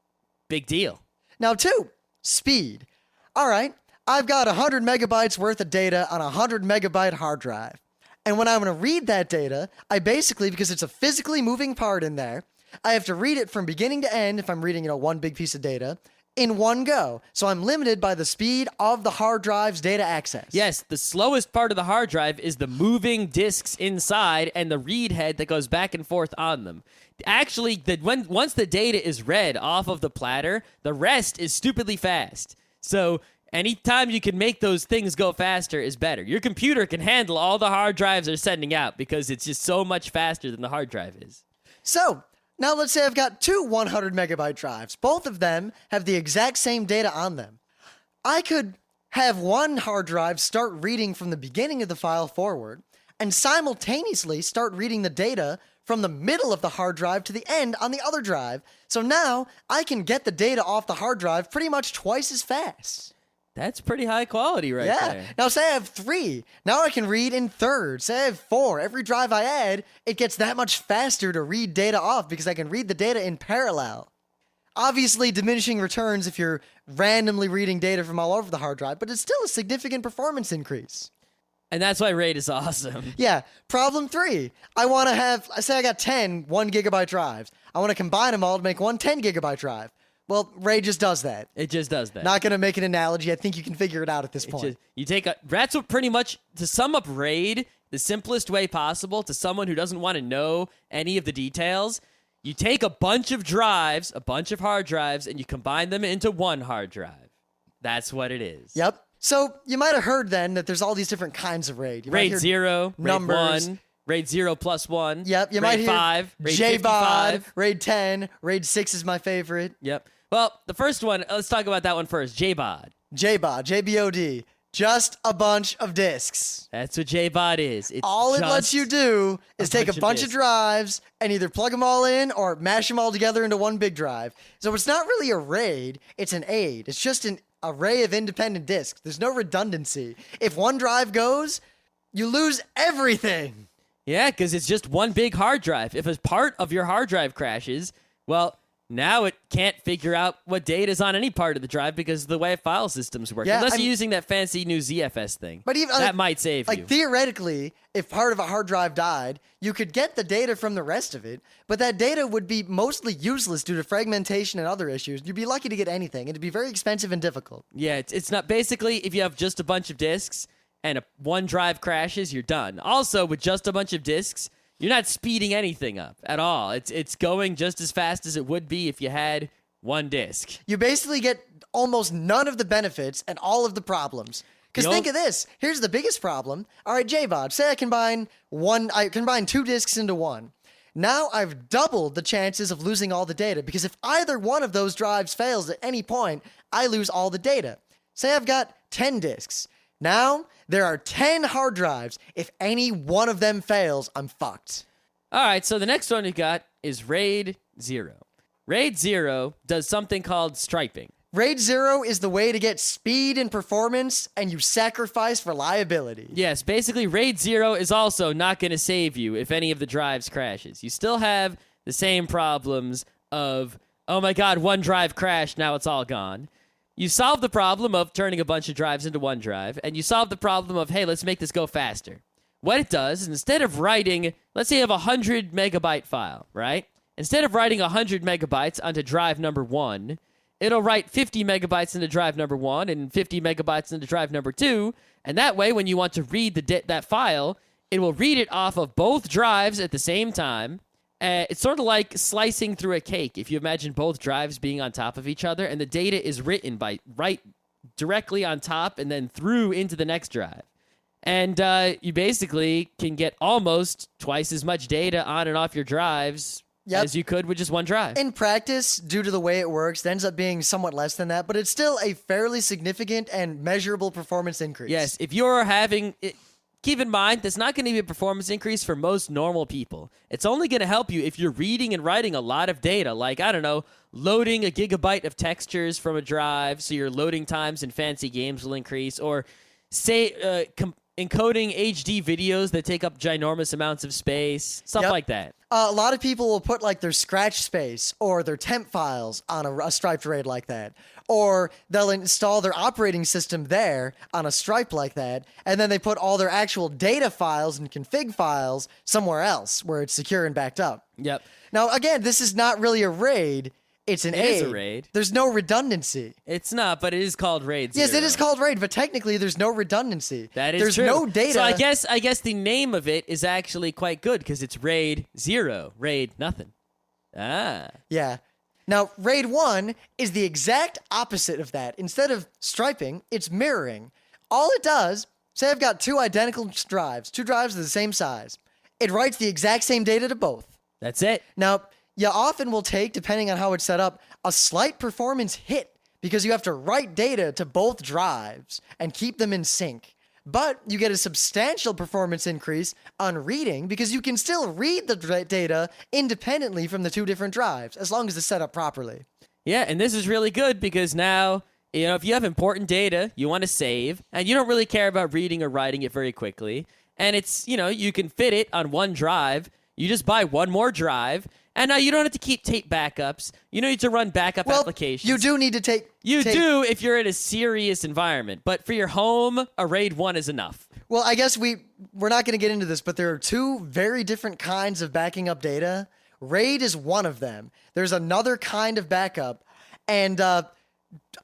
big deal. Now, 2, speed. All right, I've got 100 megabytes worth of data on a 100 megabyte hard drive. And when I'm going to read that data, I basically, because it's a physically moving part in there, I have to read it from beginning to end if I'm reading, one big piece of data in one go. So I'm limited by the speed of the hard drive's data access. Yes, the slowest part of the hard drive is the moving disks inside and the read head that goes back and forth on them. Actually, once the data is read off of the platter, the rest is stupidly fast. So anytime you can make those things go faster is better. Your computer can handle all the hard drives are sending out because it's just so much faster than the hard drive is. So now let's say I've got 2 100 megabyte drives. Both of them have the exact same data on them. I could have one hard drive start reading from the beginning of the file forward and simultaneously start reading the data from the middle of the hard drive to the end on the other drive. So now I can get the data off the hard drive pretty much twice as fast. That's pretty high quality right there. Now, say I have 3. Now I can read in thirds. Say I have 4. Every drive I add, it gets that much faster to read data off because I can read the data in parallel. Obviously, diminishing returns if you're randomly reading data from all over the hard drive, but it's still a significant performance increase. And that's why RAID is awesome. Yeah. Problem 3. I want to have, say I got 10 1 gigabyte drives. I want to combine them all to make one 10 gigabyte drive. Well, RAID just does that. It just does that. Not going to make an analogy. I think you can figure it out at this point. That's what pretty much, to sum up RAID, the simplest way possible to someone who doesn't want to know any of the details, you take a bunch of drives, a bunch of hard drives, and you combine them into one hard drive. That's what it is. Yep. So you might have heard then that there's all these different kinds of RAID. RAID 0, numbers. RAID 1, RAID 0 plus 1. Yep. You RAID might hear 5, RAID JBOD, 55. RAID 10, RAID 6 is my favorite. Yep. Well, the first one, let's talk about that one first. JBOD. JBOD, JBOD. Just a bunch of disks. That's what JBOD is. It's all it lets you do is take a bunch of disks. drives and either plug them all in or mash them all together into one big drive. So it's not really a RAID, it's an aid. It's just an array of independent disks. There's no redundancy. If one drive goes, you lose everything. Yeah, because it's just one big hard drive. If a part of your hard drive crashes, well, now it can't figure out what data is on any part of the drive because of the way file systems work. Yeah, Unless you're using that fancy new ZFS thing. But even that might save you. Theoretically, if part of a hard drive died, you could get the data from the rest of it, but that data would be mostly useless due to fragmentation and other issues. You'd be lucky to get anything. It'd be very expensive and difficult. Yeah, it's not. Basically, if you have just a bunch of disks and one drive crashes, you're done. Also, with just a bunch of disks, you're not speeding anything up at all. It's going just as fast as it would be if you had one disk. You basically get almost none of the benefits and all of the problems. Because think of this. Here's the biggest problem. All right, JBOD, say I combine 2 disks into one. Now I've doubled the chances of losing all the data because if either one of those drives fails at any point, I lose all the data. Say I've got 10 disks. Now, there are 10 hard drives. If any one of them fails, I'm fucked. All right, so the next one you got is RAID 0. RAID 0 does something called striping. RAID 0 is the way to get speed and performance, and you sacrifice reliability. Yes, basically RAID 0 is also not going to save you if any of the drives crashes. You still have the same problems of, oh my god, one drive crashed, now it's all gone. You solve the problem of turning a bunch of drives into one drive, and you solve the problem of, hey, let's make this go faster. What it does is instead of writing, let's say you have a 100 megabyte file, right? Instead of writing 100 megabytes onto drive number 1, it'll write 50 megabytes into drive number 1 and 50 megabytes into drive number 2, and that way when you want to read that file, it will read it off of both drives at the same time. It's sort of like slicing through a cake. If you imagine both drives being on top of each other, and the data is written right directly on top and then through into the next drive. And you basically can get almost twice as much data on and off your drives as you could with just one drive. In practice, due to the way it works, it ends up being somewhat less than that, but it's still a fairly significant and measurable performance increase. Yes, if you're having... keep in mind, that's not going to be a performance increase for most normal people. It's only going to help you if you're reading and writing a lot of data, like, I don't know, loading a gigabyte of textures from a drive, so your loading times in fancy games will increase, or say encoding HD videos that take up ginormous amounts of space, stuff like that. A lot of people will put like their scratch space or their temp files on a striped RAID like that. Or they'll install their operating system there on a stripe like that, and then they put all their actual data files and config files somewhere else where it's secure and backed up. Yep. Now, again, this is not really a RAID. It's an It is a RAID. There's no redundancy. It's not, but it is called RAID 0. Yes, it is called RAID, but technically there's no redundancy. That is there's true. no data. So I guess the name of it is actually quite good because it's RAID 0, RAID nothing. Ah. Yeah. Now, RAID 1 is the exact opposite of that. Instead of striping, it's mirroring. All it does, say I've got two identical drives, two drives of the same size. It writes the exact same data to both. That's it. Now, you often will take, depending on how it's set up, a slight performance hit because you have to write data to both drives and keep them in sync. But you get a substantial performance increase on reading because you can still read the data independently from the two different drives as long as it's set up properly. Yeah, and this is really good because now, if you have important data you want to save and you don't really care about reading or writing it very quickly, and it's, you can fit it on one drive, you just buy one more drive. And now you don't have to keep tape backups. You don't need to run backup applications. You do need to take... You do if you're in a serious environment. But for your home, a RAID 1 is enough. Well, I guess we're not going to get into this, but there are two very different kinds of backing up data. RAID is one of them. There's another kind of backup. And a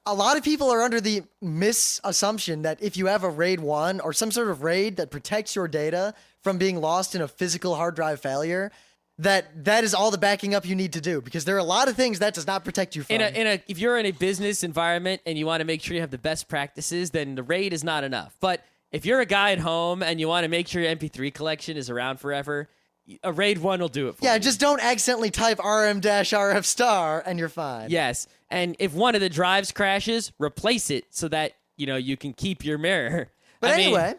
lot of people are under the misassumption that if you have a RAID 1 or some sort of RAID that protects your data from being lost in a physical hard drive failure... that is all the backing up you need to do because there are a lot of things that does not protect you from. If you're in a business environment and you want to make sure you have the best practices, then the RAID is not enough. But if you're a guy at home and you want to make sure your MP3 collection is around forever, a RAID 1 will do it for you. Yeah, just don't accidentally type RM-RF star and you're fine. Yes, and if one of the drives crashes, replace it so that, you can keep your mirror. But anyway,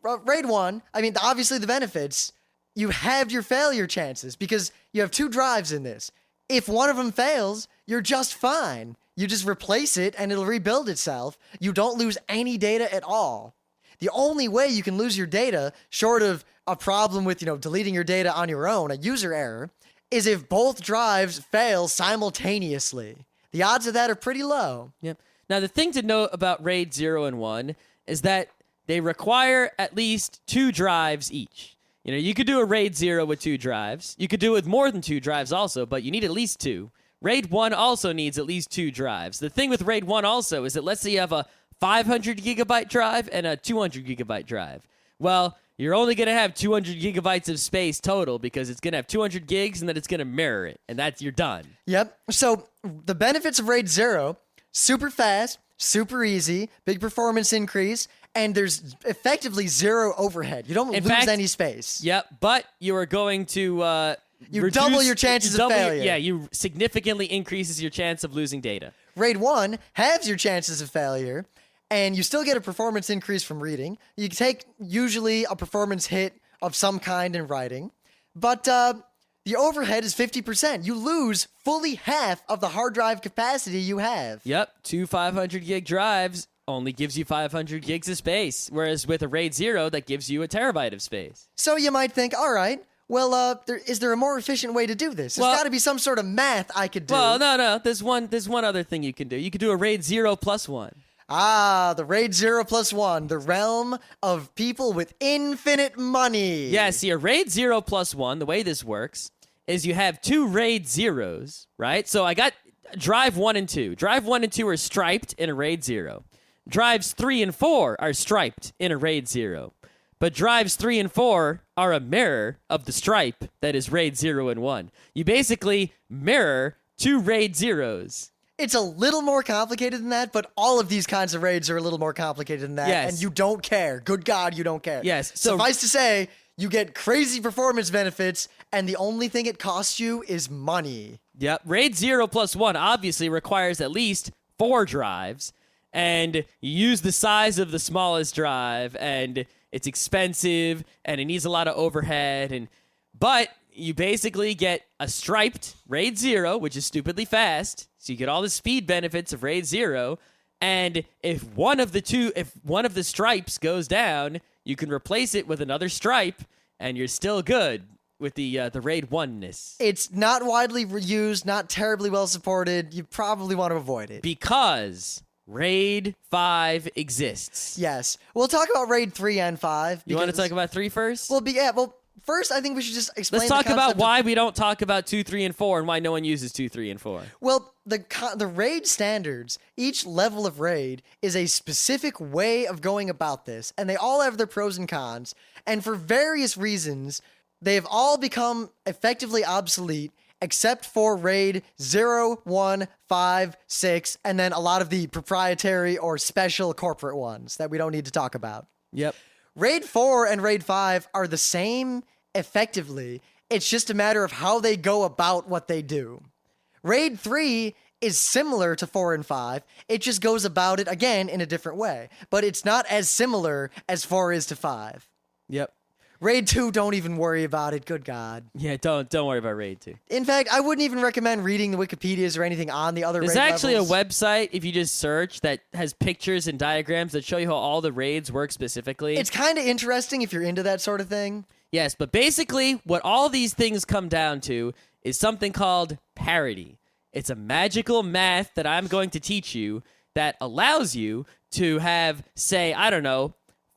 RAID 1, obviously the benefits... You have your failure chances because you have two drives in this. If one of them fails, you're just fine. You just replace it and it'll rebuild itself. You don't lose any data at all. The only way you can lose your data, short of a problem with, deleting your data on your own, a user error, is if both drives fail simultaneously. The odds of that are pretty low. Yep. Now, the thing to note about RAID 0 and 1 is that they require at least two drives each. You could do a RAID 0 with two drives. You could do it with more than two drives also, but you need at least two. RAID 1 also needs at least two drives. The thing with RAID 1 also is that let's say you have a 500 gigabyte drive and a 200 gigabyte drive. Well, you're only going to have 200 gigabytes of space total because it's going to have 200 gigs and then it's going to mirror it, and you're done. Yep. So the benefits of RAID 0, super fast, super easy, big performance increase, and there's effectively zero overhead. You don't lose any space. Yep, but you are going to double your chances of failure. You significantly increases your chance of losing data. RAID 1 halves your chances of failure, and you still get a performance increase from reading. You take usually a performance hit of some kind in writing, but the overhead is 50%. You lose fully half of the hard drive capacity you have. Yep, two 500 gig drives only gives you 500 gigs of space, whereas with a RAID 0, that gives you a terabyte of space. So you might think, all right, well, is there a more efficient way to do this? There's got to be some sort of math I could do. Well, no. There's one other thing you can do. You could do a RAID 0 plus 1. Ah, the RAID 0 plus 1, the realm of people with infinite money. Yeah, see, a RAID 0 plus 1, the way this works is you have two RAID 0s, right? So I got drive 1 and 2. Drive 1 and 2 are striped in a RAID 0. Drives 3 and 4 are striped in a RAID 0. But drives 3 and 4 are a mirror of the stripe that is RAID 0 and 1. You basically mirror two RAID 0s. It's a little more complicated than that, but all of these kinds of raids are a little more complicated than that, and you don't care. Good God, you don't care. Yes. So, suffice to say, you get crazy performance benefits, and the only thing it costs you is money. Yep. RAID 0 plus 1 obviously requires at least 4 drives, and you use the size of the smallest drive, and it's expensive and it needs a lot of overhead, but you basically get a striped RAID 0, which is stupidly fast, so you get all the speed benefits of RAID 0, and if one of the stripes goes down, you can replace it with another stripe, and you're still good with the RAID 1-ness. It's not widely used, not terribly well supported. You probably want to avoid it. Because RAID 5 exists. Yes. We'll talk about RAID 3 and 5. You want to talk about 3 first? Well, first, I think we should just explain. Let's talk about why we don't talk about 2, 3, and 4, and why no one uses 2, 3, and 4. Well, the RAID standards, each level of RAID is a specific way of going about this, and they all have their pros and cons. And for various reasons, they have all become effectively obsolete, except for RAID 0, 1, 5, 6, and then a lot of the proprietary or special corporate ones that we don't need to talk about. Yep. RAID 4 and RAID 5 are the same effectively. It's just a matter of how they go about what they do. RAID 3 is similar to 4 and 5. It just goes about it, again, in a different way. But it's not as similar as 4 is to 5. Yep. RAID 2, don't even worry about it. Good God. Yeah, don't worry about RAID 2. In fact, I wouldn't even recommend reading the Wikipedias or anything on the other There's RAID actually levels. a website, if you just search, that has pictures and diagrams that show you how all the RAIDs work specifically. It's kind of interesting if you're into that sort of thing. Yes, but basically, what all these things come down to is something called parity. It's a magical math that I'm going to teach you that allows you to have, say,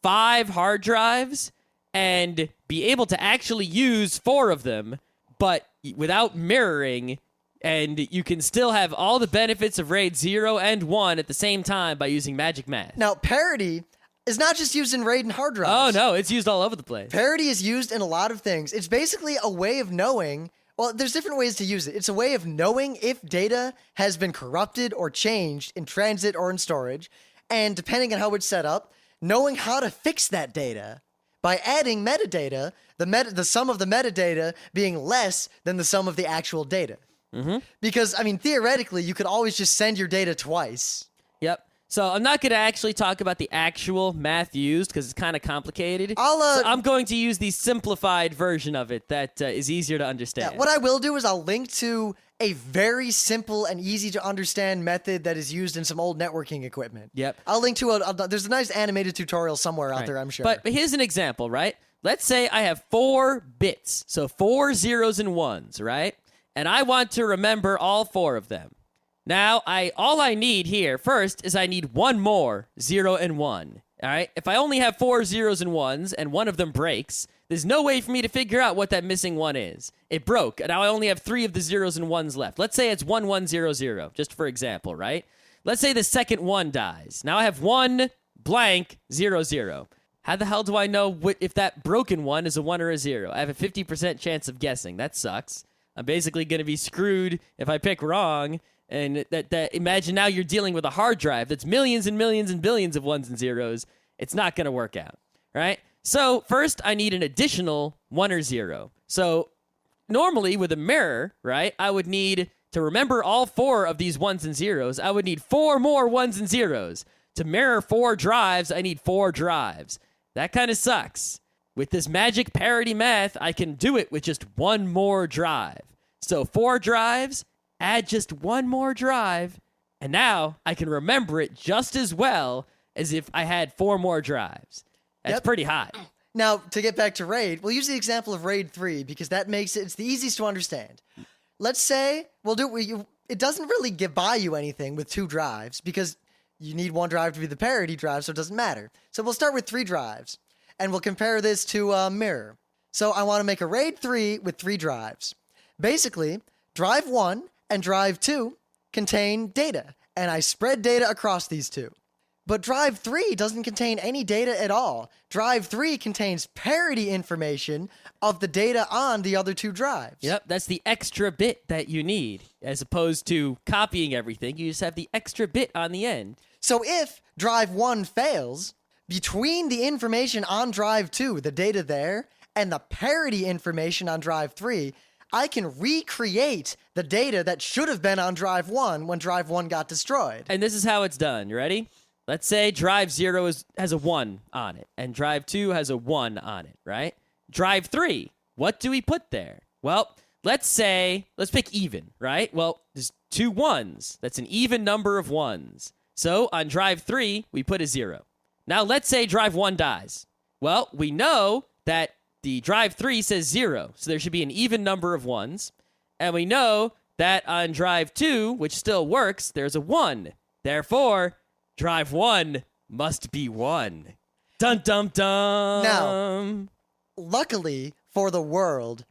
5 hard drives and be able to actually use 4 of them, but without mirroring, and you can still have all the benefits of RAID 0 and 1 at the same time by using magic math. Now, parity is not just used in RAID and hard drives. Oh, no, it's used all over the place. Parity is used in a lot of things. It's basically a way of knowing, well, there's different ways to use it. It's a way of knowing if data has been corrupted or changed in transit or in storage, and depending on how it's set up, knowing how to fix that data by adding metadata, the sum of the metadata being less than the sum of the actual data. Mm-hmm. Because, theoretically, you could always just send your data twice. Yep. So I'm not going to actually talk about the actual math used because it's kind of complicated. So I'm going to use the simplified version of it that is easier to understand. Yeah, what I will do is I'll link to a very simple and easy to understand method that is used in some old networking equipment. Yep. I'll link to there's a nice animated tutorial somewhere out there, I'm sure. But here's an example, right? Let's say I have 4 bits, so 4 zeros and ones, right? And I want to remember all 4 of them. Now, all I need here first is I need one more 0 and 1. All right? If I only have 4 zeros and ones and one of them breaks, there's no way for me to figure out what that missing one is. It broke, and now I only have 3 of the zeros and ones left. Let's say it's 1100, just for example, right? Let's say the second one dies. Now I have 1 blank 00. How the hell do I know if that broken one is a 1 or a 0? I have a 50% chance of guessing. That sucks. I'm basically going to be screwed if I pick wrong. And that imagine now you're dealing with a hard drive that's millions and millions and billions of ones and zeros. It's not going to work out, right? So first, I need an additional 1 or 0. So normally with a mirror, right, I would need to remember all 4 of these ones and zeros. I would need 4 more ones and zeros. To mirror 4 drives, I need 4 drives. That kind of sucks. With this magic parity math, I can do it with just 1 more drive. So 4 drives, add just 1 more drive, and now I can remember it just as well as if I had 4 more drives. That's pretty high. Now, to get back to RAID, we'll use the example of RAID 3 because that makes it's the easiest to understand. Let's say, it doesn't really buy you anything with 2 drives because you need 1 drive to be the parity drive, so it doesn't matter. So we'll start with 3 drives, and we'll compare this to a mirror. So I want to make a RAID 3 with 3 drives. Basically, drive 1 and drive 2 contain data, and I spread data across these 2. But drive 3 doesn't contain any data at all. Drive 3 contains parity information of the data on the other 2 drives. Yep, that's the extra bit that you need. As opposed to copying everything, you just have the extra bit on the end. So if drive 1 fails, between the information on drive 2, the data there, and the parity information on drive 3, I can recreate the data that should have been on drive 1 when drive 1 got destroyed. And this is how it's done. You ready? let's say drive 0 has a 1 on it, and drive 2 has a 1 on it, right? Drive 3, what do we put there? Well, let's pick even, right? Well, there's 2 1s. That's an even number of 1s. So on drive 3, we put a 0. Now let's say drive 1 dies. Well, we know that the drive 3 says 0, so there should be an even number of 1s. And we know that on drive 2, which still works, there's a 1. Therefore, drive 1 must be 1. Dun dum dum. Now, luckily for the world,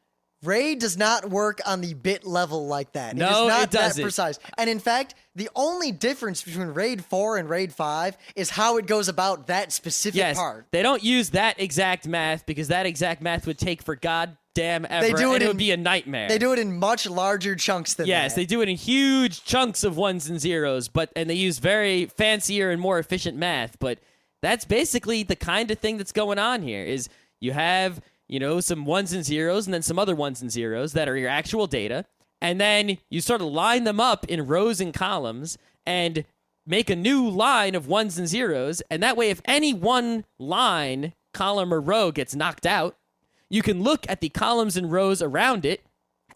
RAID does not work on the bit level like that. No, it is not it doesn't. that precise. And in fact, the only difference between RAID 4 and RAID 5 is how it goes about that specific part. They don't use that exact math because that exact math would take for goddamn ever. It would be a nightmare. They do it in much larger chunks than that. Yes, they do it in huge chunks of 1s and 0s, and they use very fancier and more efficient math. But that's basically the kind of thing that's going on here. Is you have some 1s and 0s and then some other 1s and 0s that are your actual data. And then you sort of line them up in rows and columns and make a new line of 1s and 0s. And that way, if any one line, column, or row gets knocked out, you can look at the columns and rows around it,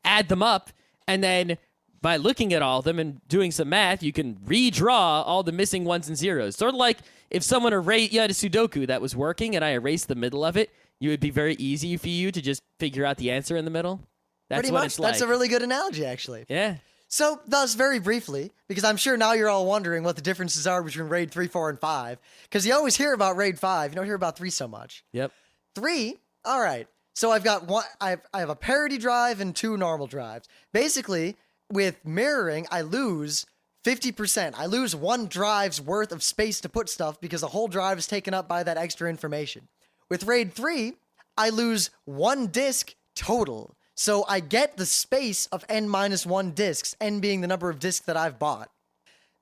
add them up, and then by looking at all of them and doing some math, you can redraw all the missing 1s and 0s. Sort of like if someone you had a Sudoku that was working and I erased the middle of it, it would be very easy for you to just figure out the answer in the middle. That's Pretty what much. it's like. That's a really good analogy, actually. Yeah. So, thus, very briefly, because I'm sure now you're all wondering what the differences are between RAID 3, 4, and 5, because you always hear about RAID 5, you don't hear about 3 so much. Yep. 3, all right. So I've got one. I have a parity drive and 2 normal drives. Basically, with mirroring, I lose 50%. I lose 1 drive's worth of space to put stuff because the whole drive is taken up by that extra information. With RAID 3, I lose 1 disk total. So I get the space of n-1 disks, n being the number of disks that I've bought.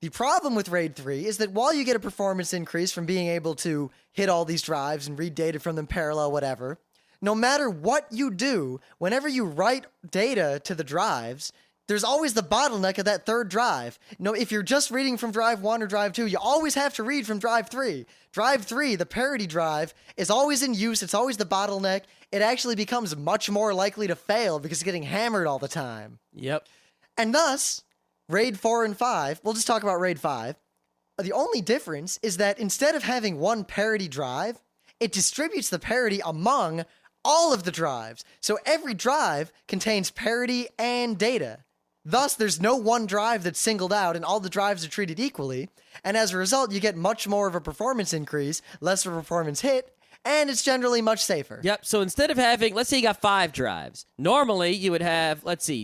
The problem with RAID 3 is that while you get a performance increase from being able to hit all these drives and read data from them parallel, whatever, no matter what you do, whenever you write data to the drives, there's always the bottleneck of that third drive. If you're just reading from drive 1 or drive 2, you always have to read from drive 3. Drive 3, the parity drive, is always in use. It's always the bottleneck. It actually becomes much more likely to fail because it's getting hammered all the time. Yep. And thus, RAID 4 and 5, we'll just talk about RAID 5. The only difference is that instead of having 1 parity drive, it distributes the parity among all of the drives. So every drive contains parity and data. Thus, there's no one drive that's singled out and all the drives are treated equally. And as a result, you get much more of a performance increase, less of a performance hit, and it's generally much safer. Yep. So instead of having, let's say you got 5 drives. Normally, you would have,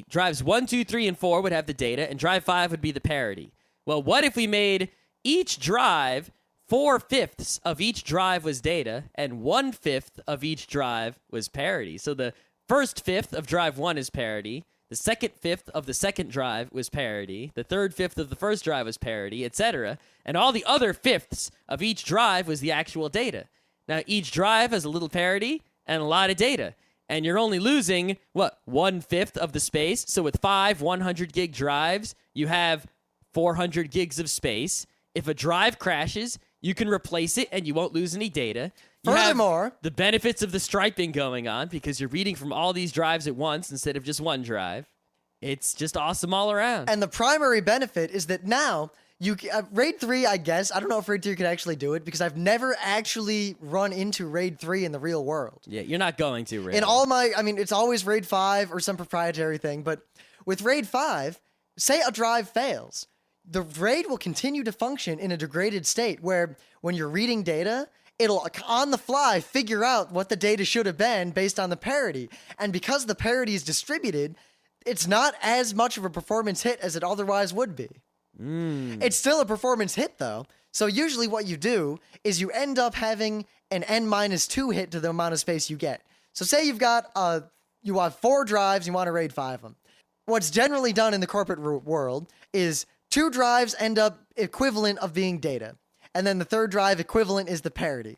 drives 1, 2, 3, and 4 would have the data, and drive 5 would be the parity. Well, what if we made each drive 4/5 of each drive was data, and 1/5 of each drive was parity? So the first fifth of drive 1 is parity. The second fifth of the second drive was parity. The third fifth of the first drive was parity, etc. And all the other fifths of each drive was the actual data. Now, each drive has a little parity and a lot of data. And you're only losing, 1/5 of the space. So with 5 100 gig drives, you have 400 gigs of space. If a drive crashes, you can replace it and you won't lose any data. You Furthermore, have the benefits of the striping going on because you're reading from all these drives at once instead of just one drive. It's just awesome all around. and the primary benefit is that now, RAID 3, I guess, I don't know if RAID 3 could actually do it because I've never actually run into RAID 3 in the real world. Yeah, you're not going to, really. In all it's always RAID 5 or some proprietary thing, but with RAID 5, say a drive fails, the RAID will continue to function in a degraded state where when you're reading data, it'll on the fly figure out what the data should have been based on the parity. And because the parity is distributed, it's not as much of a performance hit as it otherwise would be. It's still a performance hit, though. So usually what you do is you end up having an n-2 hit to the amount of space you get. So say you've got you have 4 drives, you want to RAID 5 them. What's generally done in the corporate world is 2 drives end up equivalent of being data. And then the third drive equivalent is the parity.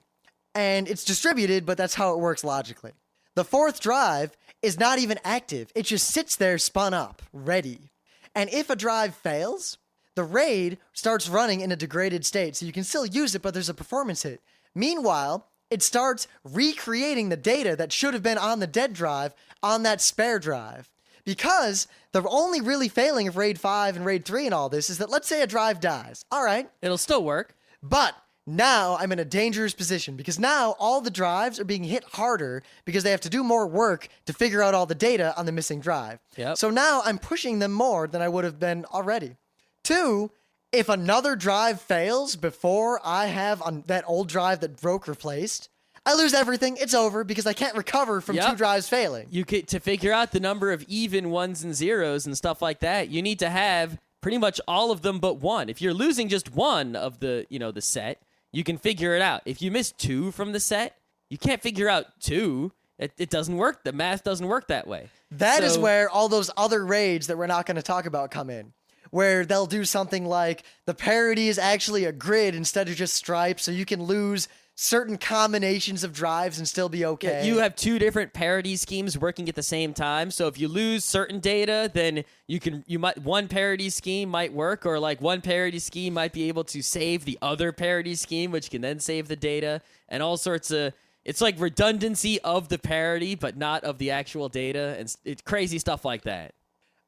And it's distributed, but that's how it works logically. The 4th drive is not even active. It just sits there spun up, ready. And if a drive fails, the raid starts running in a degraded state. So you can still use it, but there's a performance hit. Meanwhile, it starts recreating the data that should have been on the dead drive on that spare drive. Because the only really failing of RAID 5 and RAID 3 and all this is that let's say a drive dies. All right. It'll still work. But now I'm in a dangerous position because now all the drives are being hit harder because they have to do more work to figure out all the data on the missing drive. Yep. So now I'm pushing them more than I would have been already. 2, if another drive fails before I have that old drive that broke replaced, I lose everything. It's over because I can't recover from 2 drives failing. You could, to figure out the number of even ones and zeros and stuff like that, you need to have pretty much all of them but one. If you're losing just one of the set, you can figure it out. If you miss 2 from the set, you can't figure out 2. It doesn't work. The math doesn't work that way. That is where all those other raids that we're not going to talk about come in. Where they'll do something like the parity is actually a grid instead of just stripes, so you can lose certain combinations of drives and still be okay. Yeah, you have 2 different parity schemes working at the same time. So if you lose certain data, then one parity scheme might work, or like one parity scheme might be able to save the other parity scheme, which can then save the data, and all sorts of. It's like redundancy of the parity, but not of the actual data, and it's crazy stuff like that.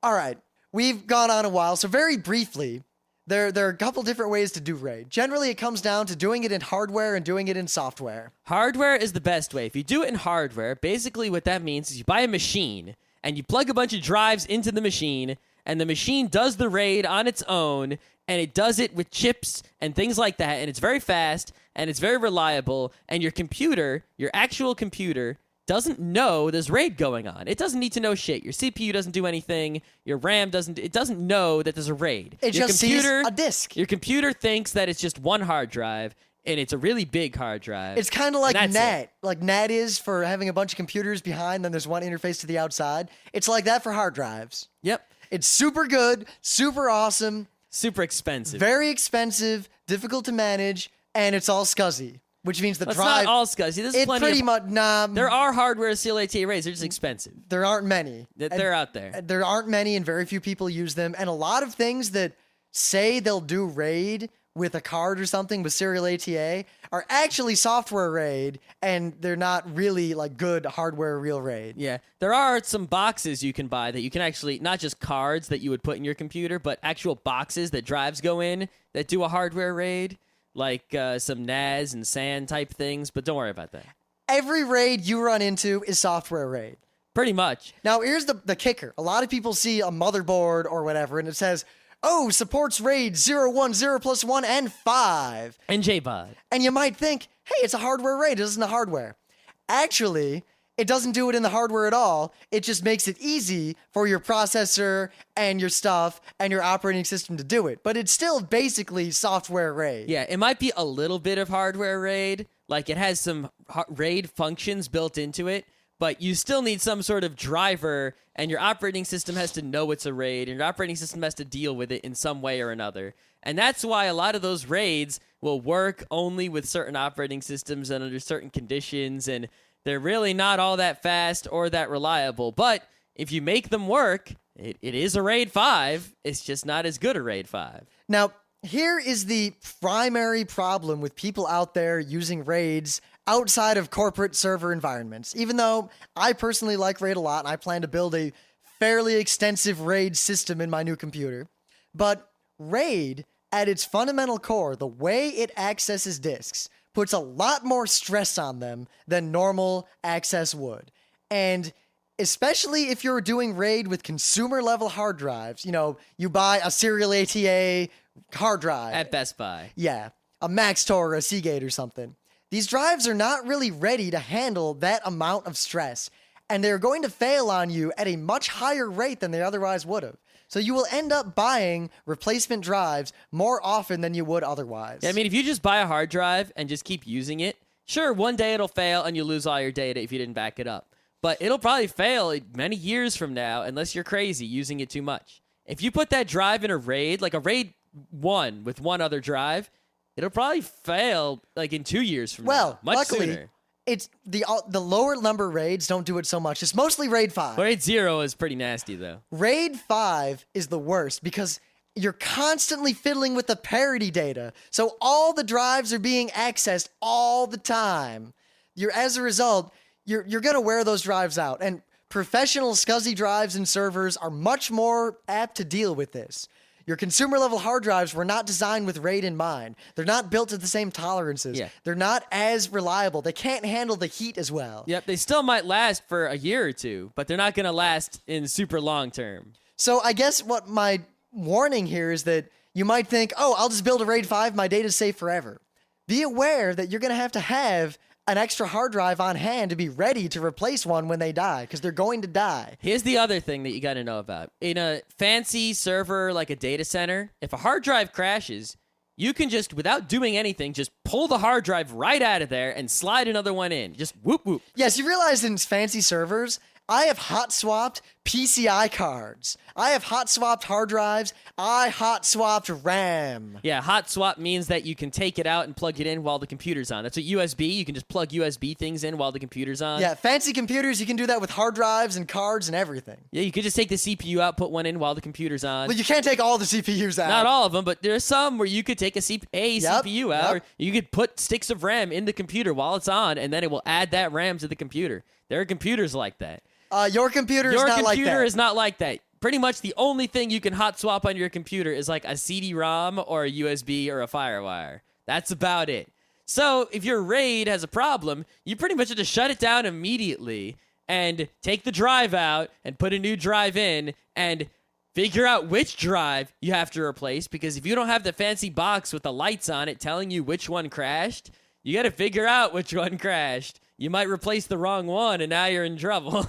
All right, we've gone on a while, so very briefly. There are a couple different ways to do RAID. Generally, it comes down to doing it in hardware and doing it in software. Hardware is the best way. If you do it in hardware, basically what that means is you buy a machine, and you plug a bunch of drives into the machine, and the machine does the RAID on its own, and it does it with chips and things like that, and it's very fast, and it's very reliable, and your computer, your actual computer, doesn't know there's RAID going on. It doesn't need to know shit. Your CPU doesn't do anything. Your RAM doesn't know that there's a RAID. It just sees a disk. Your computer thinks that it's just one hard drive, and it's a really big hard drive. It's kind of like NAT. Like NAT is for having a bunch of computers behind, then there's one interface to the outside. It's like that for hard drives. Yep. It's super good, super awesome. Super expensive. Very expensive, difficult to manage, and it's all SCSI. Which means the It's drive... not all SCSI. There's plenty pretty of... much... Nah, there are hardware CLAT arrays. They're just expensive. there aren't many. They're out there. There aren't many, and very few people use them. And a lot of things that say they'll do RAID with a card or something with serial ATA are actually software RAID, and they're not really like good hardware real RAID. Yeah. There are some boxes you can buy that you can actually, not just cards that you would put in your computer, but actual boxes that drives go in that do a hardware RAID, like some NAS and SAN type things, but don't worry about that. Every RAID you run into is software RAID. Pretty much. Now, here's the kicker. A lot of people see a motherboard or whatever, and it says, oh, supports RAID 0, 1, 0 plus 1, and 5. And JBOD. And you might think, hey, it's a hardware RAID. It isn't a hardware. Actually, it doesn't do it in the hardware at all. It just makes it easy for your processor and your stuff and your operating system to do it. But it's still basically software RAID. Yeah, it might be a little bit of hardware RAID. Like, it has some RAID functions built into it, but you still need some sort of driver, and your operating system has to know it's a RAID, and your operating system has to deal with it in some way or another. And that's why a lot of those RAIDs will work only with certain operating systems and under certain conditions, and they're really not all that fast or that reliable. But if you make them work, it is a RAID 5. It's just not as good a RAID 5. Now, here is the primary problem with people out there using RAIDs outside of corporate server environments. Even though I personally like RAID a lot, and I plan to build a fairly extensive RAID system in my new computer. But RAID, at its fundamental core, the way it accesses disks, puts a lot more stress on them than normal access would. And especially if you're doing RAID with consumer level hard drives, you buy a serial ATA hard drive. At Best Buy. Yeah, a Maxtor or a Seagate or something. These drives are not really ready to handle that amount of stress, and they're going to fail on you at a much higher rate than they otherwise would have. So you will end up buying replacement drives more often than you would otherwise. Yeah, I mean, if you just buy a hard drive and just keep using it, sure, one day it'll fail and you'll lose all your data if you didn't back it up. But it'll probably fail many years from now unless you're crazy using it too much. If you put that drive in a RAID, like a RAID 1 with one other drive, it'll probably fail like in 2 years from now. Much luckily, sooner. It's the lower number RAIDs don't do it so much. It's mostly RAID 5. RAID 0 is pretty nasty, though. RAID 5 is the worst because you're constantly fiddling with the parity data. So all the drives are being accessed all the time. As a result, you're going to wear those drives out. And professional SCSI drives and servers are much more apt to deal with this. Your consumer-level hard drives were not designed with RAID in mind. They're not built at the same tolerances. Yeah. They're not as reliable. They can't handle the heat as well. Yep, they still might last for a year or two, but they're not going to last in super long term. So I guess what my warning here is that you might think, oh, I'll just build a RAID 5, my data's safe forever. Be aware that you're going to have an extra hard drive on hand to be ready to replace one when they die, because they're going to die. Here's the other thing that you got to know about. In a fancy server like a data center, if a hard drive crashes, you can just, without doing anything, just pull the hard drive right out of there and slide another one in. Just whoop, whoop. Yes, you realize in fancy servers, I have hot swapped PCI cards. I have hot swapped hard drives. I hot swapped RAM. Yeah, hot swap means that you can take it out and plug it in while the computer's on. That's what USB, you can just plug USB things in while the computer's on. Yeah, fancy computers, you can do that with hard drives and cards and everything. Yeah, you could just take the CPU out, put one in while the computer's on. But you can't take all the CPUs out. Not all of them, but there's some where you could take a CPU out, or you could put sticks of RAM in the computer while it's on, and then it will add that RAM to the computer. There are computers like that. Your computer is not like that. Your computer is not like that. Pretty much the only thing you can hot swap on your computer is like a CD-ROM or a USB or a FireWire. That's about it. So if your RAID has a problem, you pretty much have to shut it down immediately and take the drive out and put a new drive in and figure out which drive you have to replace, because if you don't have the fancy box with the lights on it telling you which one crashed, you got to figure out which one crashed. You might replace the wrong one and now you're in trouble.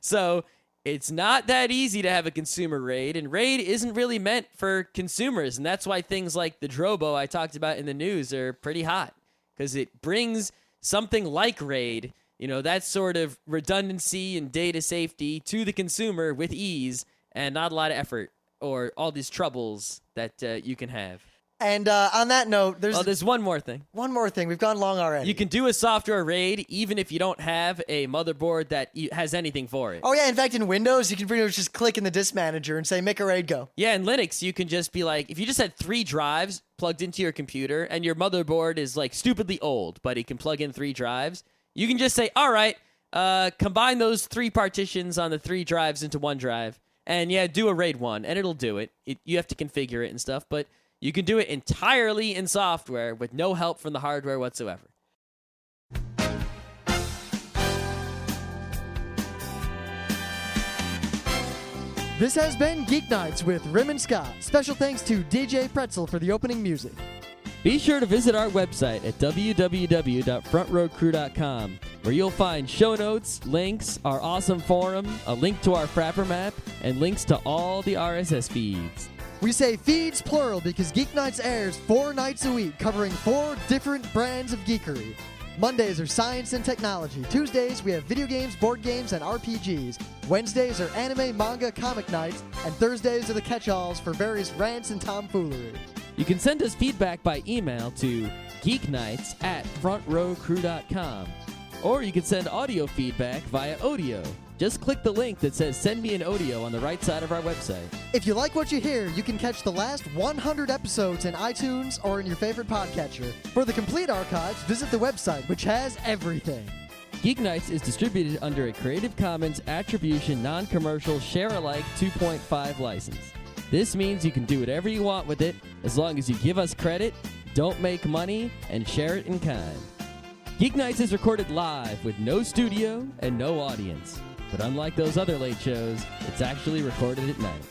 So it's not that easy to have a consumer RAID, and RAID isn't really meant for consumers, and that's why things like the Drobo I talked about in the news are pretty hot, because it brings something like RAID, that sort of redundancy and data safety to the consumer with ease and not a lot of effort or all these troubles that you can have. And on that note, there's one more thing. One more thing. We've gone long already. You can do a software RAID even if you don't have a motherboard that has anything for it. Oh, yeah. In fact, in Windows, you can pretty much just click in the disk manager and say, make a RAID go. Yeah, in Linux, you can just be like, if you just had 3 drives plugged into your computer and your motherboard is like stupidly old, but it can plug in 3 drives, you can just say, all right, combine those 3 partitions on the 3 drives into 1 drive, and yeah, do a RAID 1, and it'll do it. You have to configure it and stuff, but you can do it entirely in software with no help from the hardware whatsoever. This has been Geeknights with Rim and Scott. Special thanks to DJ Pretzel for the opening music. Be sure to visit our website at www.frontrowcrew.com, where you'll find show notes, links, our awesome forum, a link to our Frapper map, and links to all the RSS feeds. We say feeds plural because Geeknights airs 4 nights a week, covering 4 different brands of geekery. Mondays are science and technology. Tuesdays, we have video games, board games, and RPGs. Wednesdays are anime, manga, comic nights. And Thursdays are the catch-alls for various rants and tomfoolery. You can send us feedback by email to geeknights@frontrowcrew.com. Or you can send audio feedback via audio. Just click the link that says Send Me an Audio on the right side of our website. If you like what you hear, you can catch the last 100 episodes in iTunes or in your favorite podcatcher. For the complete archives, visit the website, which has everything. Geeknights is distributed under a Creative Commons Attribution Non-Commercial Share-alike 2.5 license. This means you can do whatever you want with it as long as you give us credit, don't make money, and share it in kind. Geeknights is recorded live with no studio and no audience. But unlike those other late shows, it's actually recorded at night.